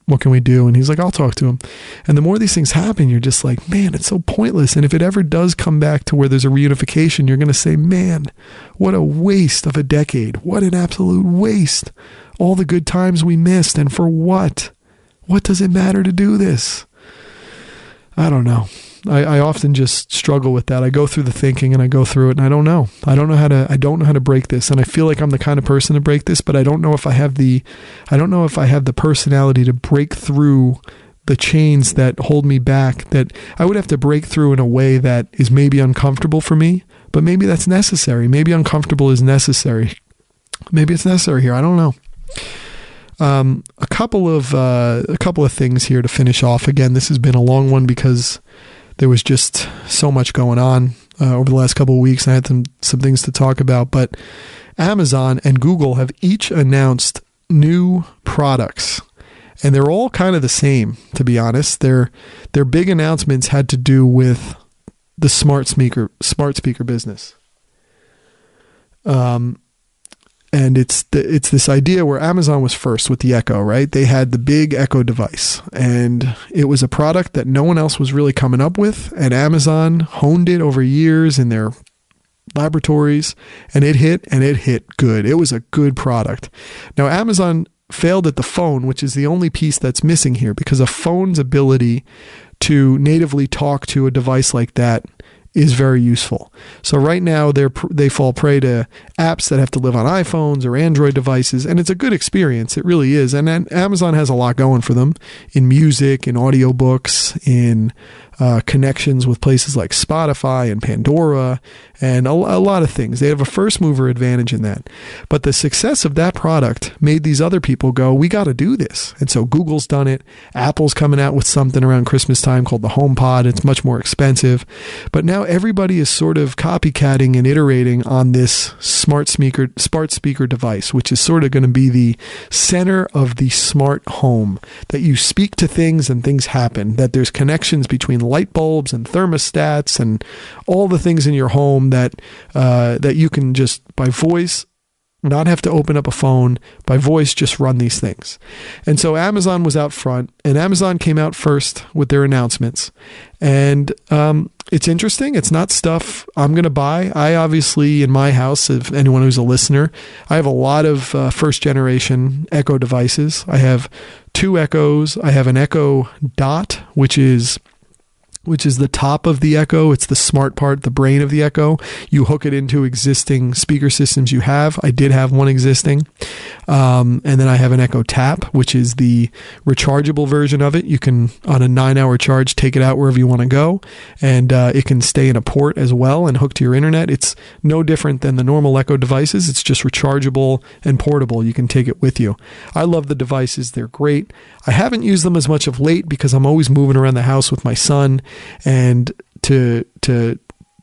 what can we do? And he's like, I'll talk to him. And the more these things happen, you're just like, man, it's so pointless. And if it ever does come back to where there's a reunification, you're going to say, man, what a waste of a decade. What an absolute waste. All the good times we missed. And for what? What does it matter to do this? I don't know. I often just struggle with that. I go through the thinking and I go through it, and I don't know. I don't know how to break this. And I feel like I'm the kind of person to break this, but I don't know if I have the personality to break through the chains that hold me back, that I would have to break through in a way that is maybe uncomfortable for me, but maybe that's necessary. Maybe uncomfortable is necessary. Maybe it's necessary here. I don't know. A couple of things here to finish off. Again, this has been a long one because there was just so much going on over the last couple of weeks. I had some things to talk about, but Amazon and Google have each announced new products, and they're all kind of the same, to be honest. Their big announcements had to do with the smart speaker business. And it's this idea where Amazon was first with the Echo, right? They had the big Echo device, and it was a product that no one else was really coming up with, and Amazon honed it over years in their laboratories, and it hit good. It was a good product. Now, Amazon failed at the phone, which is the only piece that's missing here, because a phone's ability to natively talk to a device like that is very useful. So right now they fall prey to apps that have to live on iPhones or Android devices, and it's a good experience. It really is. And then Amazon has a lot going for them in music, in audiobooks, in connections with places like Spotify and Pandora, and a lot of things. They have a first mover advantage in that. But the success of that product made these other people go, we got to do this. And so Google's done it. Apple's coming out with something around Christmas time called the HomePod. It's much more expensive. But now everybody is sort of copycatting and iterating on this smart speaker device, which is sort of going to be the center of the smart home, that you speak to things and things happen, that there's connections between light bulbs and thermostats and all the things in your home that you can just by voice, not have to open up a phone, by voice just run these things. And so Amazon was out front, and Amazon came out first with their announcements. And it's interesting. It's not stuff I'm going to buy. I obviously, in my house, if anyone who's a listener, I have a lot of first generation Echo devices. I have 2 Echoes. I have an Echo Dot, which is the top of the Echo. It's the smart part, the brain of the Echo. You hook it into existing speaker systems you have. I did have one existing. And then I have an Echo Tap, which is the rechargeable version of it. You can, on a 9-hour charge, take it out wherever you want to go, and it can stay in a port as well and hook to your internet. It's no different than the normal Echo devices. It's just rechargeable and portable. You can take it with you. I love the devices. They're great. I haven't used them as much of late because I'm always moving around the house with my son, and to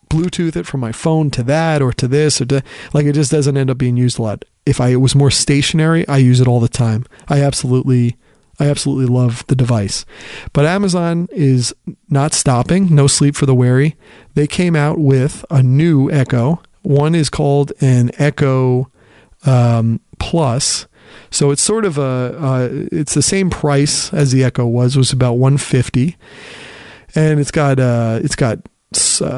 Bluetooth it from my phone to that or to this or to, like, it just doesn't end up being used a lot. If it was more stationary, I use it all the time. I absolutely love the device. But Amazon is not stopping. No sleep for the weary. They came out with a new Echo. One is called an Echo Plus. So it's sort of it's the same price as the Echo was about $150, and it's got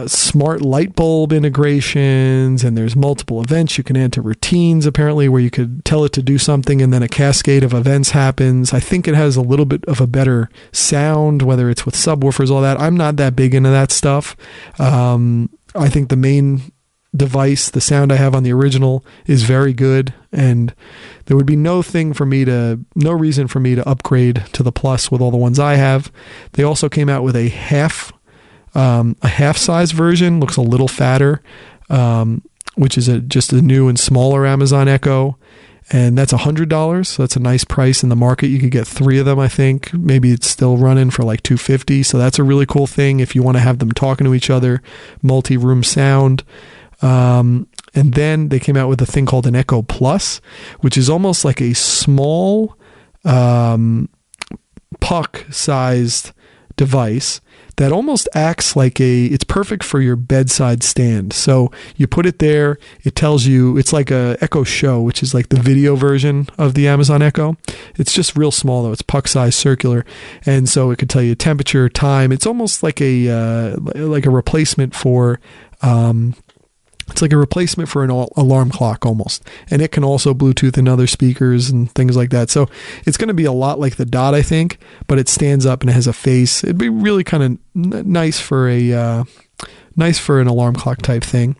smart light bulb integrations, and there's multiple events you can add to routines, apparently, where you could tell it to do something and then a cascade of events happens. I think it has a little bit of a better sound, whether it's with subwoofers, all that. I'm not that big into that stuff. I think the main device, the sound I have on the original, is very good, and there would be no reason for me to upgrade to the Plus with all the ones I have. They also came out with a half size version, looks a little fatter, which is just a new and smaller Amazon Echo, and that's $100. So that's a nice price in the market. You could get 3 of them, I think. Maybe it's still running for like $250. So that's a really cool thing if you want to have them talking to each other, multi-room sound. And then they came out with a thing called an Echo Plus, which is almost like a small puck-sized device that almost acts like it's perfect for your bedside stand. So you put it there, it tells you, it's like a Echo Show, which is like the video version of the Amazon Echo. It's just real small though. It's puck-sized, circular, and so it could tell you temperature, time. It's almost like a replacement for it's like a replacement for an alarm clock almost. And it can also Bluetooth in other speakers and things like that. So it's going to be a lot like the Dot, I think, but it stands up and it has a face. It'd be really kind of nice for an alarm clock type thing.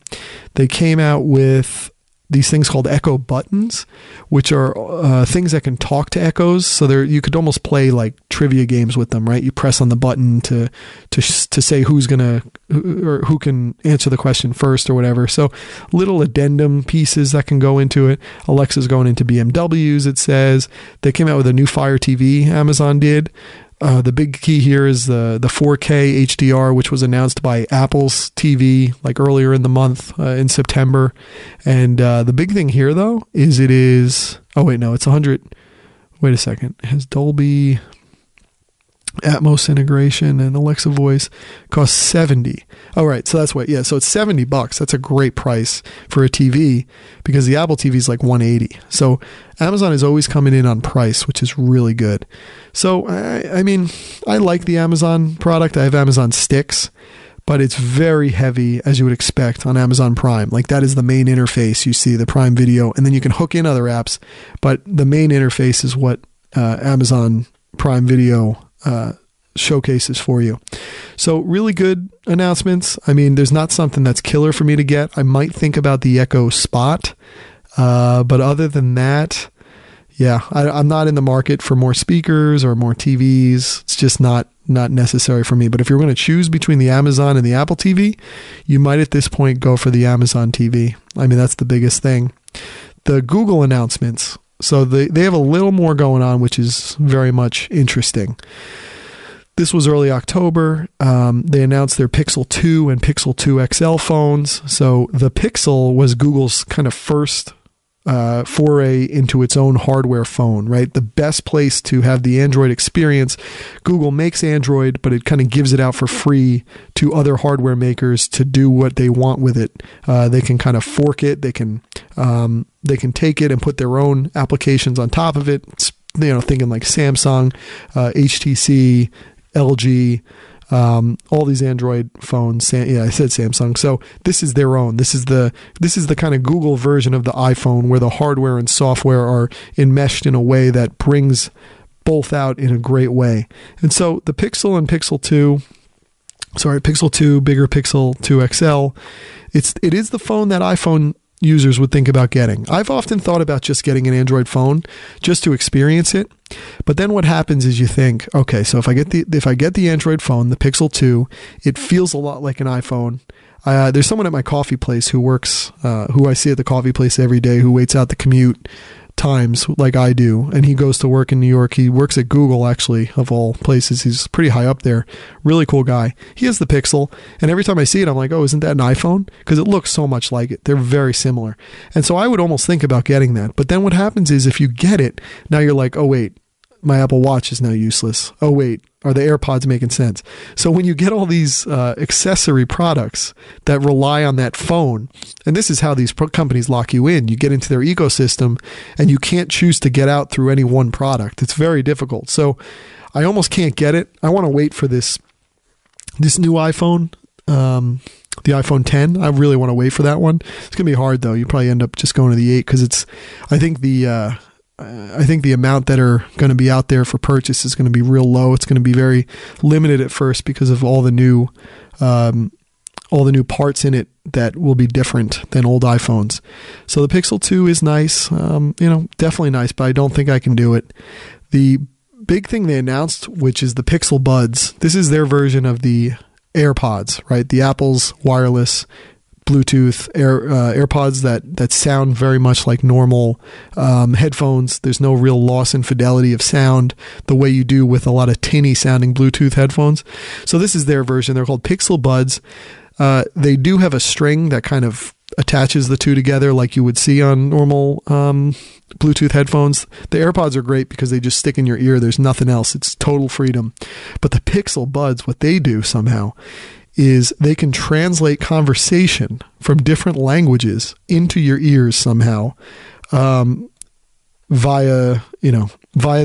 They came out with these things called Echo Buttons, which are things that can talk to Echoes. So you could almost play like trivia games with them, right? You press on the button to say who can answer the question first or whatever. So little addendum pieces that can go into it. Alexa's going into BMWs, it says. They came out with a new Fire TV, Amazon did. The big key here is the 4K HDR, which was announced by Apple's TV like earlier in the month, in September. And the big thing here, though, is it's 100. Wait a second. It has Dolby Atmos integration and Alexa voice. Costs $70. Oh, right. So that's what, yeah. So it's $70. That's a great price for a TV because the Apple TV is like $180. So Amazon is always coming in on price, which is really good. So, I mean, I like the Amazon product. I have Amazon Sticks, but it's very heavy, as you would expect, on Amazon Prime. Like, that is the main interface. You see the Prime Video, and then you can hook in other apps, but the main interface is what Amazon Prime Video showcases for you. So really good announcements. I mean, there's not something that's killer for me to get. I might think about the Echo Spot, but other than that, yeah, I'm not in the market for more speakers or more TVs. It's just not necessary for me. But if you're going to choose between the Amazon and the Apple TV, you might at this point go for the Amazon TV. I mean, that's the biggest thing. The Google announcements. So they have a little more going on, which is very much interesting. This was early October. They announced their Pixel 2 and Pixel 2 XL phones. So the Pixel was Google's kind of first foray into its own hardware phone, right? The best place to have the Android experience. Google makes Android, but it kind of gives it out for free to other hardware makers to do what they want with it. They can kind of fork it. They can take it and put their own applications on top of it. It's, thinking like Samsung, HTC, LG, all these Android phones. I said Samsung. So this is their own. This is the kind of Google version of the iPhone, where the hardware and software are enmeshed in a way that brings both out in a great way. And so the Pixel and Pixel 2, bigger Pixel 2 XL, it is the phone that iPhone users would think about getting. I've often thought about just getting an Android phone just to experience it. But then what happens is you think, okay, so if I get the Android phone, the Pixel 2, it feels a lot like an iPhone. There's someone at my coffee place who works, who I see at the coffee place every day, who waits out the commute times like I do, and he goes to work in New York. He works at Google, actually, of all places. He's pretty high up there. Really cool guy. He has the Pixel, and every time I see it, I'm like, oh, isn't that an iPhone? Because it looks so much like it. They're very similar. And so I would almost think about getting that. But then what happens is if you get it, now you're like, oh, wait, my Apple Watch is now useless. Oh, wait, are the AirPods making sense? So when you get all these accessory products that rely on that phone, and this is how these companies lock you in, you get into their ecosystem and you can't choose to get out through any one product. It's very difficult. So I almost can't get it. I want to wait for this new iPhone, the iPhone 10. I really want to wait for that one. It's going to be hard, though. You probably end up just going to the 8 because I think the amount that are going to be out there for purchase is going to be real low. It's going to be very limited at first because of all the new parts in it that will be different than old iPhones. So the Pixel 2 is nice, definitely nice, but I don't think I can do it. The big thing they announced, which is the Pixel Buds, this is their version of the AirPods, right? The Apple's wireless Bluetooth AirPods that sound very much like normal headphones. There's no real loss in fidelity of sound the way you do with a lot of tinny sounding Bluetooth headphones. So this is their version. They're called Pixel Buds. They do have a string that kind of attaches the two together like you would see on normal Bluetooth headphones. The AirPods are great because they just stick in your ear. There's nothing else. It's total freedom. But the Pixel Buds, what they do somehow is they can translate conversation from different languages into your ears somehow, via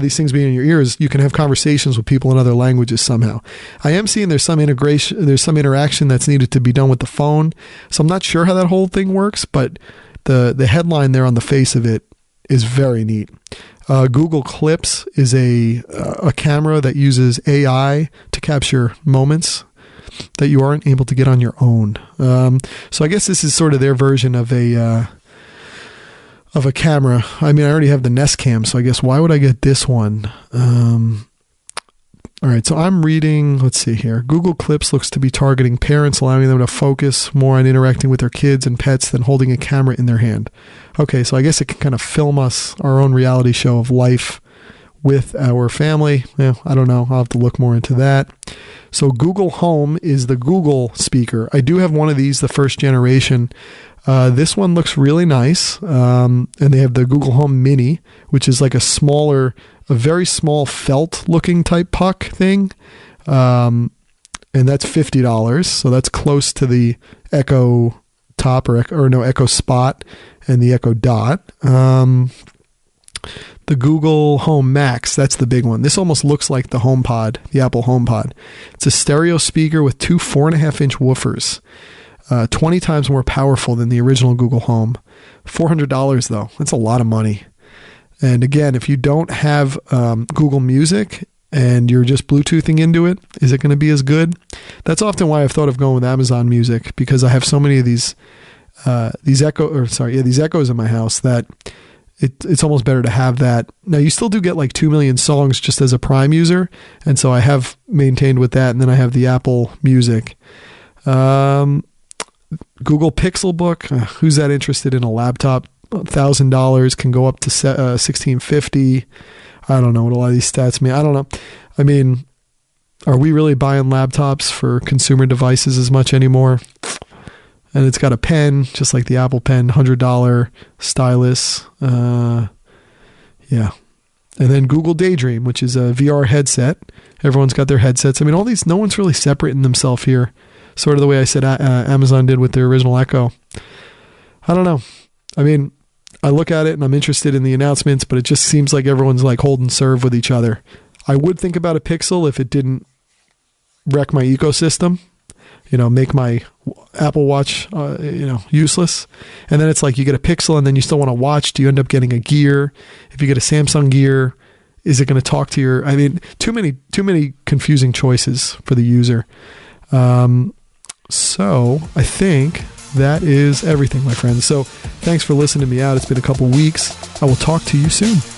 these things being in your ears. You can have conversations with people in other languages somehow. I am seeing there's some interaction that's needed to be done with the phone. So I'm not sure how that whole thing works, but the headline there on the face of it is very neat. Google Clips is a camera that uses AI to capture moments that you aren't able to get on your own. So I guess this is sort of their version of a camera. I mean, I already have the Nest Cam, so I guess why would I get this one? All right, so I'm reading, let's see here. Google Clips looks to be targeting parents, allowing them to focus more on interacting with their kids and pets than holding a camera in their hand. Okay, so I guess it can kind of film us our own reality show of life with our family. Yeah, I don't know. I'll have to look more into that. So Google Home is the Google speaker. I do have one of these, the first generation. This one looks really nice. And they have the Google Home Mini, which is like a very small felt looking type puck thing. And that's $50. So that's close to the Echo Top Echo Spot and the Echo Dot. The Google Home Max, that's the big one. This almost looks like the HomePod, the Apple HomePod. It's a stereo speaker with two 4.5-inch woofers, 20 times more powerful than the original Google Home. $400 though, that's a lot of money. And again, if you don't have Google Music and you're just Bluetoothing into it, is it going to be as good? That's often why I've thought of going with Amazon Music, because I have so many of these Echoes in my house that it's almost better to have that. Now, you still do get like 2 million songs just as a Prime user, and so I have maintained with that, and then I have the Apple Music. Google Pixel Book, who's that interested in a laptop? $1,000 can go up to $1,650. I don't know what a lot of these stats mean. I don't know. I mean, are we really buying laptops for consumer devices as much anymore? And it's got a pen, just like the Apple Pen, $100 stylus. Yeah. And then Google Daydream, which is a VR headset. Everyone's got their headsets. I mean, all these, no one's really separating themselves here. Sort of the way I said Amazon did with their original Echo. I don't know. I mean, I look at it and I'm interested in the announcements, but it just seems like everyone's like holding serve with each other. I would think about a Pixel if it didn't wreck my ecosystem. Make my Apple Watch, useless. And then it's like you get a Pixel and then you still want to watch. Do you end up getting a Gear? If you get a Samsung Gear, is it going to talk to too many confusing choices for the user. So I think that is everything, my friends. So thanks for listening to me out. It's been a couple weeks. I will talk to you soon.